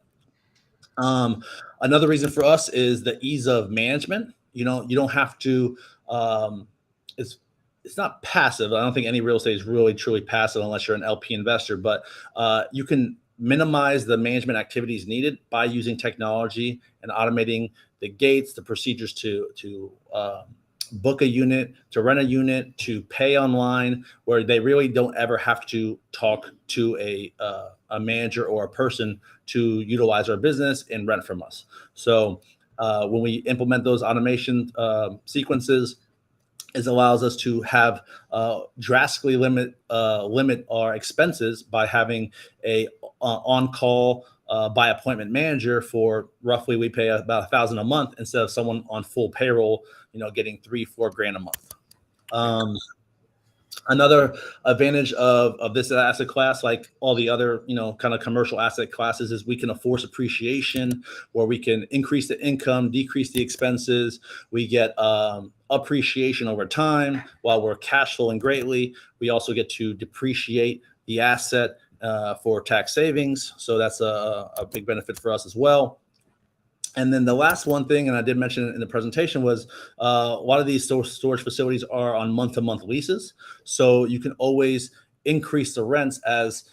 Speaker 2: Another reason for us is the ease of management. You don't have to, it's not passive. I don't think any real estate is really truly passive unless you're an LP investor, but you can minimize the management activities needed by using technology and automating the gates, the procedures to book a unit, to rent a unit, to pay online, where they really don't ever have to talk to a manager or a person to utilize our business and rent from us. So when we implement those automation sequences, it allows us to have drastically limit our expenses by having a on-call by appointment manager for roughly, we pay about $1,000 a month instead of someone on full payroll, getting 3-4 grand a month. Another advantage of this asset class, like all the other, kind of commercial asset classes, is we can force appreciation, where we can increase the income, decrease the expenses. We get appreciation over time while we're cash flowing greatly. We also get to depreciate the asset for tax savings. So that's a big benefit for us as well. And then the last one thing, and I did mention it in the presentation, was a lot of these storage facilities are on month-to-month leases. So you can always increase the rents as,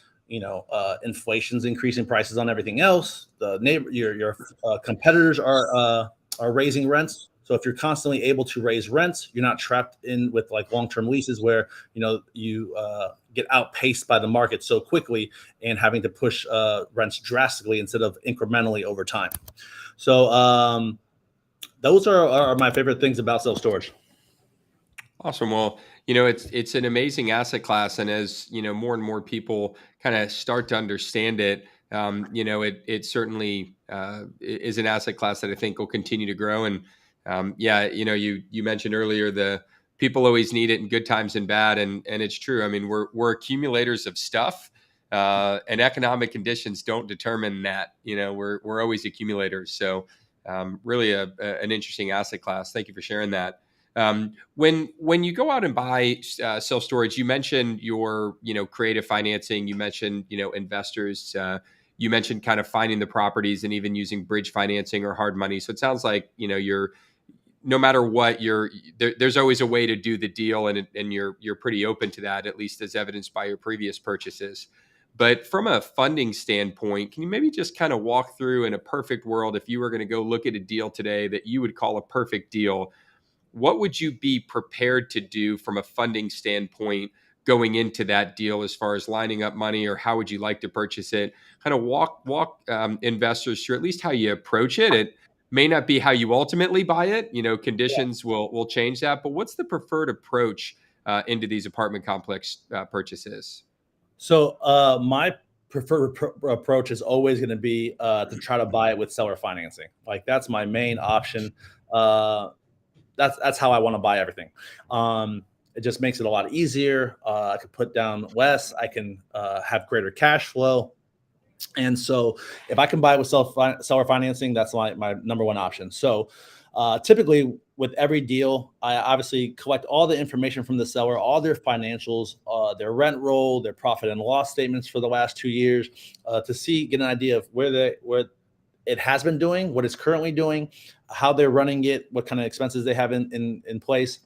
Speaker 2: inflation's increasing prices on everything else. Your competitors are raising rents. So if you're constantly able to raise rents, you're not trapped in with like long-term leases where, you get outpaced by the market so quickly and having to push rents drastically instead of incrementally over time. So those are my favorite things about self-storage.
Speaker 1: Awesome. Well, it's an amazing asset class, and as more and more people kind of start to understand it, it certainly is an asset class that I think will continue to grow. And you mentioned earlier the people always need it in good times and bad, and it's true. I mean, we're accumulators of stuff, and economic conditions don't determine that. We're always accumulators. So really an interesting asset class. Thank you for sharing that. When you go out and buy self-storage, you mentioned your creative financing. You mentioned investors. You mentioned kind of finding the properties and even using bridge financing or hard money. So it sounds like you're, no matter what, there's always a way to do the deal, and you're pretty open to that, at least as evidenced by your previous purchases. But from a funding standpoint, can you maybe just kind of walk through, in a perfect world, if you were going to go look at a deal today that you would call a perfect deal, what would you be prepared to do from a funding standpoint going into that deal, as far as lining up money, or how would you like to purchase it? Kind of walk investors through at least how you approach it. It may not be how you ultimately buy it. Conditions will change that. But what's the preferred approach into these apartment complex purchases?
Speaker 2: So my preferred approach is always going to be to try to buy it with seller financing. Like, that's my main option. That's how I want to buy everything. It just makes it a lot easier. I could put down less. I can have greater cash flow. And so if I can buy it with seller financing, that's my number one option. So typically with every deal, I obviously collect all the information from the seller, all their financials, their rent roll, their profit and loss statements for the last 2 years, to get an idea of where it has been doing, what it's currently doing, how they're running it, what kind of expenses they have in place,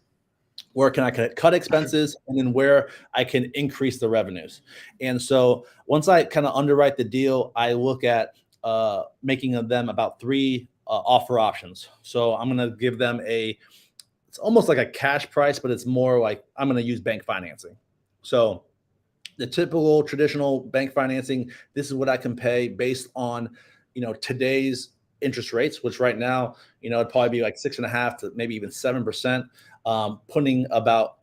Speaker 2: where can I cut expenses, and then where I can increase the revenues. And so once I kind of underwrite the deal, I look at making them about 3 offer options. So I'm going to give them it's almost like a cash price, but it's more like I'm going to use bank financing. So the typical traditional bank financing, this is what I can pay based on, today's interest rates, which right now, it'd probably be like 6.5 to maybe even 7%, putting about,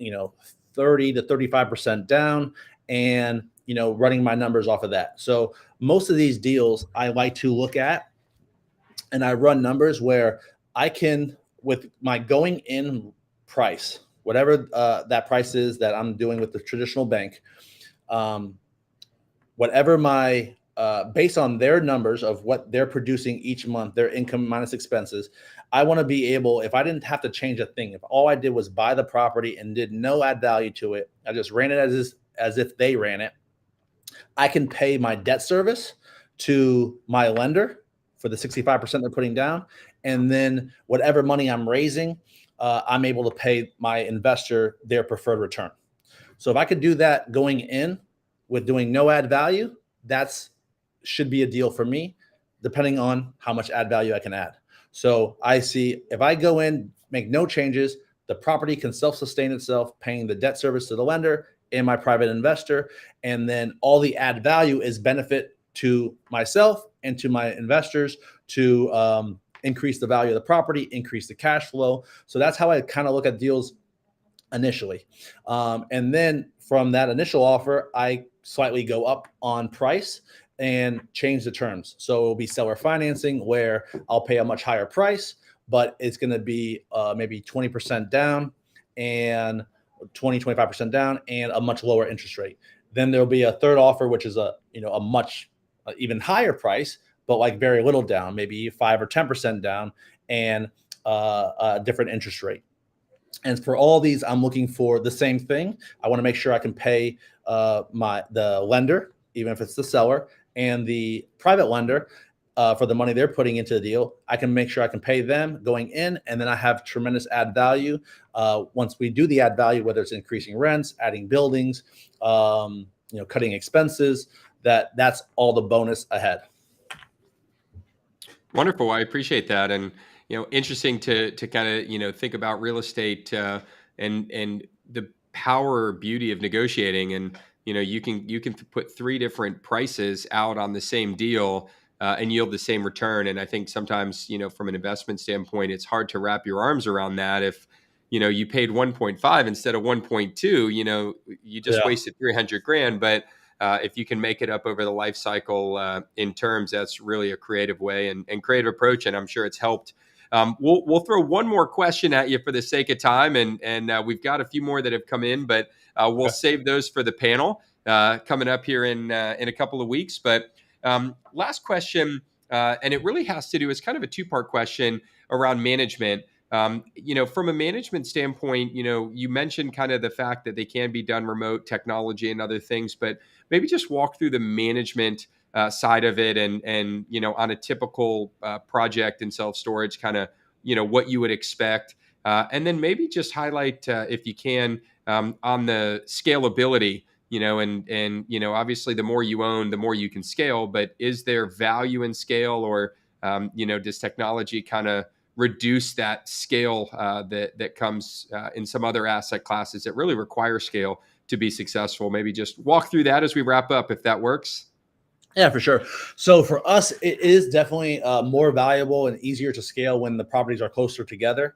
Speaker 2: 30 to 35% down, and, running my numbers off of that. So most of these deals I like to look at, and I run numbers where I can, with my going in price, whatever that price is that I'm doing with the traditional bank, whatever my based on their numbers of what they're producing each month, their income minus expenses, I want to be able, if I didn't have to change a thing, if all I did was buy the property and did no add value to it, I just ran it as if they ran it, I can pay my debt service to my lender for the 65% they're putting down, and then whatever money I'm raising, I'm able to pay my investor their preferred return. So if I could do that going in with doing no add value, should be a deal for me, depending on how much add value I can add. So I see, if I go in, make no changes, The property can self-sustain itself, paying the debt service to the lender and my private investor. And then all the add value is benefit to myself and to my investors to increase the value of the property, increase the cash flow. So that's how I kind of look at deals initially. And then from that initial offer, I slightly go up on price and change the terms. So it will be seller financing where I'll pay a much higher price, but it's going to be maybe 20% down and 25% down and a much lower interest rate. Then there'll be a third offer, which is a much even higher price, but like very little down, maybe 5 or 10% down and a different interest rate. And for all these, I'm looking for the same thing. I want to make sure I can pay the lender, even if it's the seller, and the private lender for the money they're putting into the deal. I can make sure I can pay them going in, and then I have tremendous add value. Once we do the add value, whether it's increasing rents, adding buildings, cutting expenses, that's all the bonus ahead.
Speaker 1: Wonderful. I appreciate that. And, interesting to kind of, think about real estate and the power or beauty of negotiating. And, you can put 3 different prices out on the same deal and yield the same return. And I think sometimes, from an investment standpoint, it's hard to wrap your arms around that. If, you paid 1.5 instead of 1.2, you just wasted 300 grand. But if you can make it up over the life cycle in terms, that's really a creative way and creative approach. And I'm sure it's helped. We'll throw one more question at you for the sake of time. And we've got a few more that have come in, but we'll save those for the panel coming up here in a couple of weeks. But last question, and it really has to do, it's kind of a 2-part question around management. From a management standpoint, you mentioned kind of the fact that they can be done remote, technology and other things, but maybe just walk through the management side of it and on a typical project in self-storage, kind of, what you would expect. And then maybe just highlight, if you can, on the scalability, and obviously the more you own, the more you can scale, but is there value in scale or, does technology kind of reduce that scale that comes in some other asset classes that really require scale to be successful? Maybe just walk through that as we wrap up, if that works.
Speaker 2: Yeah, for sure. So for us, it is definitely more valuable and easier to scale when the properties are closer together.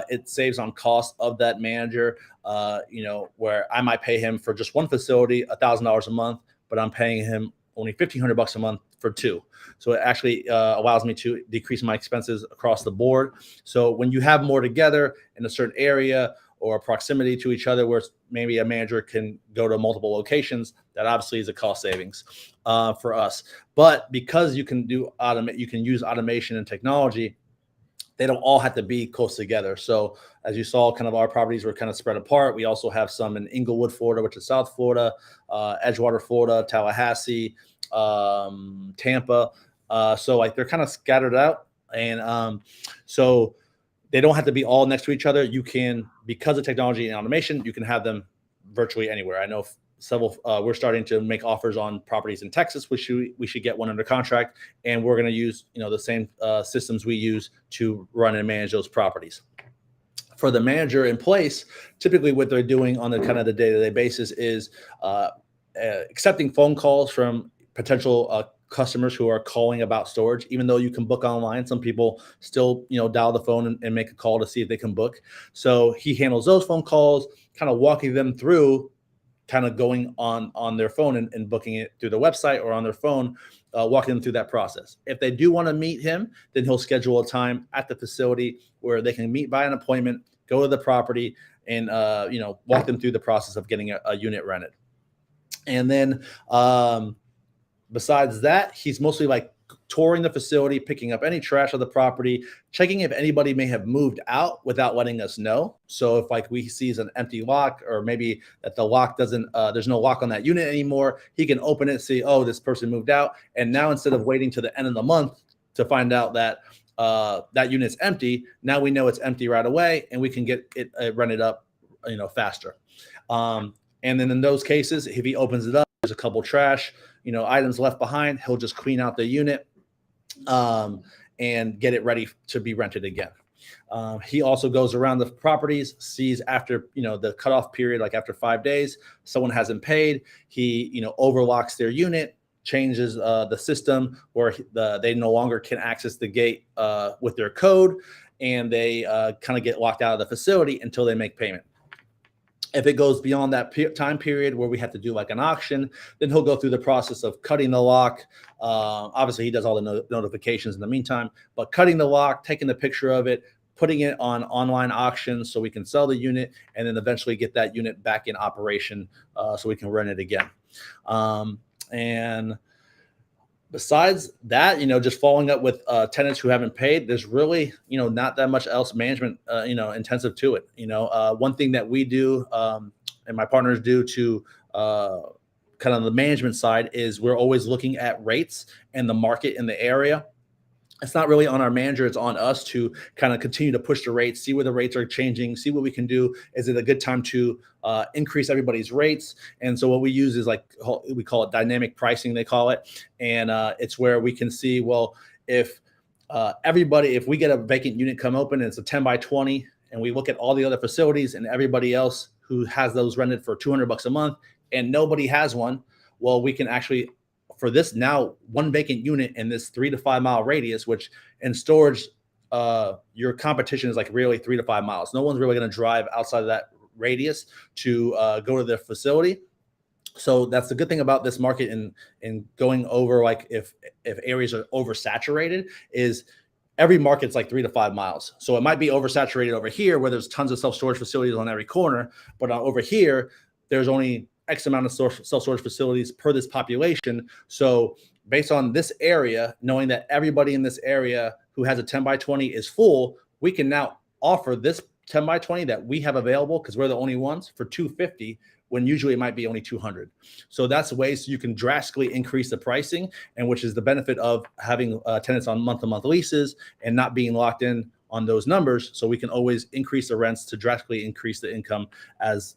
Speaker 2: It saves on cost of that manager, where I might pay him for just one facility $1,000 a month, but I'm paying him only $1,500 a month for 2. So it actually allows me to decrease my expenses across the board. So when you have more together in a certain area or proximity to each other, where maybe a manager can go to multiple locations, that obviously is a cost savings for us. But because you can use automation and technology, they don't all have to be close together. So as you saw, kind of our properties were kind of spread apart. We also have some in Inglewood, Florida, which is South Florida, Edgewater, Florida, Tallahassee, Tampa. So like they're kind of scattered out. And so they don't have to be all next to each other. You can, because of technology and automation, you can have them virtually anywhere. I know several, we're starting to make offers on properties in Texas. We should get one under contract, and we're going to use, the same systems we use to run and manage those properties. For the manager in place, typically what they're doing on the kind of the day-to-day basis is accepting phone calls from potential customers who are calling about storage. Even though you can book online, some people still, dial the phone and make a call to see if they can book. So he handles those phone calls, kind of walking them through, kind of going on their phone and booking it through the website or on their phone, walking them through that process. If they do want to meet him, then he'll schedule a time at the facility where they can meet by an appointment, go to the property, and walk them through the process of getting a unit rented. And then besides that, he's mostly like touring the facility, picking up any trash of the property, checking if anybody may have moved out without letting us know. So if like we sees an empty lock, or maybe that the lock doesn't, there's no lock on that unit anymore, he can open it and see, oh, this person moved out. And now instead of waiting to the end of the month to find out that that unit's empty, now we know it's empty right away, and we can get it rented up, faster. And then in those cases, if he opens it up, there's a couple trash, items left behind, he'll just clean out the unit and get it ready to be rented again. He also goes around the properties, sees after the cutoff period, like after 5 days, someone hasn't paid. He overlocks their unit, changes the system where they no longer can access the gate with their code, and they kind of get locked out of the facility until they make payment. If it goes beyond that time period where we have to do like an auction, then he'll go through the process of cutting the lock. Obviously, he does all the notifications in the meantime, but cutting the lock, taking the picture of it, putting it on online auctions so we can sell the unit, and then eventually get that unit back in operation so we can run it again. And besides that, just following up with tenants who haven't paid, there's really, not that much else management, intensive to it. One thing that we do and my partners do to kind of the management side is we're always looking at rates and the market in the area. It's not really on our manager, it's on us to kind of continue to push the rates, see where the rates are changing, see what we can do. Is it a good time to increase everybody's rates? And so what we use is we call it dynamic pricing, they call it. And it's where we can see, well, if we get a vacant unit come open and it's a 10 by 20, and we look at all the other facilities and everybody else who has those rented for $200 a month and nobody has one, well, we can actually, for this now one vacant unit in this 3 to 5 mile radius, which in storage, your competition is like really 3 to 5 miles. No one's really going to drive outside of that radius to go to their facility. So that's the good thing about this market and going over, like if areas are oversaturated, is every market's like 3 to 5 miles. So it might be oversaturated over here where there's tons of self-storage facilities on every corner, but over here, there's only X amount of self-storage facilities per this population. So based on this area, knowing that everybody in this area who has a 10 by 20 is full, we can now offer this 10 by 20 that we have available, because we're the only ones, for $250, when usually it might be only $200. So that's ways you can drastically increase the pricing, and which is the benefit of having tenants on month-to-month leases and not being locked in on those numbers. So we can always increase the rents to drastically increase the income as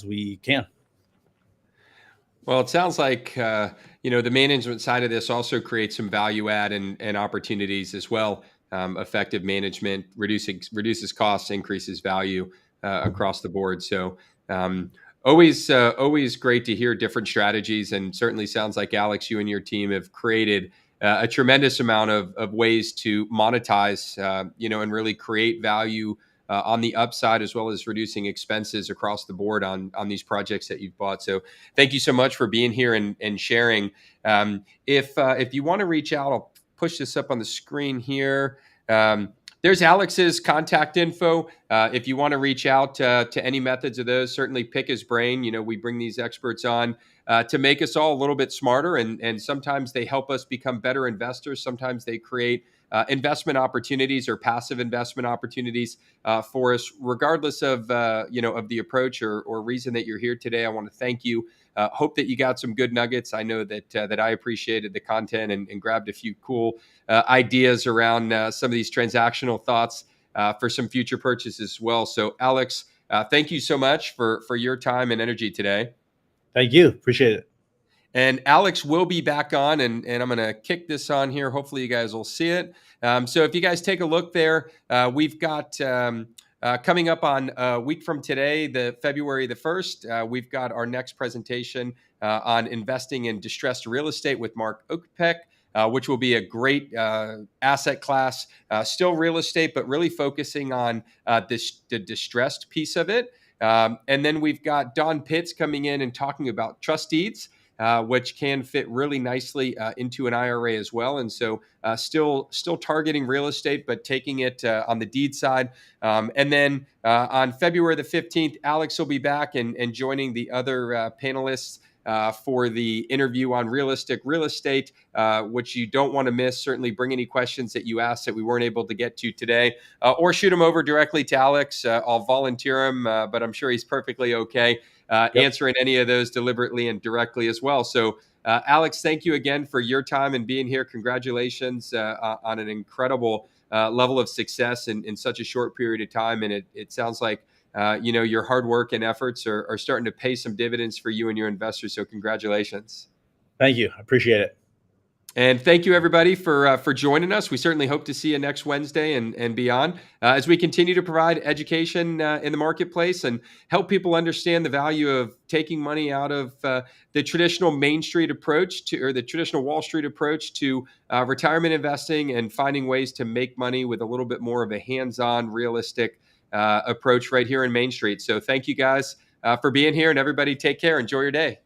Speaker 2: we can.
Speaker 1: Well, it sounds like, the management side of this also creates some value add and opportunities as well. Effective management reduces costs, increases value across the board. So always great to hear different strategies, and certainly sounds like, Alex, you and your team have created a tremendous amount of ways to monetize, and really create value on the upside, as well as reducing expenses across the board on these projects that you've bought. So thank you so much for being here and sharing. If you want to reach out, I'll push this up on the screen here. There's Alex's contact info. If you want to reach out to any methods of those, certainly pick his brain. We bring these experts on to make us all a little bit smarter, and sometimes they help us become better investors. Sometimes they create investment opportunities or passive investment opportunities for us. Regardless of of the approach or reason that you're here today, I want to thank you. Hope that you got some good nuggets. I know that I appreciated the content and grabbed a few cool ideas around some of these transactional thoughts for some future purchases as well. So, Alex, thank you so much for your time and energy today.
Speaker 2: Thank you. Appreciate it.
Speaker 1: And Alex will be back on, and I'm going to kick this on here. Hopefully you guys will see it. So if you guys take a look there, we've got coming up on a week from today, the February the 1st, we've got our next presentation on investing in distressed real estate with Mark Okapek, which will be a great asset class, still real estate, but really focusing on the distressed piece of it. And then we've got Don Pitts coming in and talking about trust deeds, which can fit really nicely into an IRA as well. And so still targeting real estate, but taking it on the deed side. And then on February the 15th, Alex will be back and joining the other panelists for the interview on realistic real estate, which you don't want to miss. Certainly bring any questions that you asked that we weren't able to get to today, or shoot them over directly to Alex. I'll volunteer him, but I'm sure he's perfectly okay answering any of those deliberately and directly as well. So, Alex, thank you again for your time and being here. Congratulations on an incredible level of success in such a short period of time. And it sounds like your hard work and efforts are starting to pay some dividends for you and your investors. So congratulations.
Speaker 2: Thank you. I appreciate it.
Speaker 1: And thank you, everybody, for joining us. We certainly hope to see you next Wednesday and beyond as we continue to provide education in the marketplace and help people understand the value of taking money out of the traditional Main Street approach to, or the traditional Wall Street approach to retirement investing and finding ways to make money with a little bit more of a hands-on, realistic approach right here in Main Street. So thank you guys for being here, and everybody take care. Enjoy your day.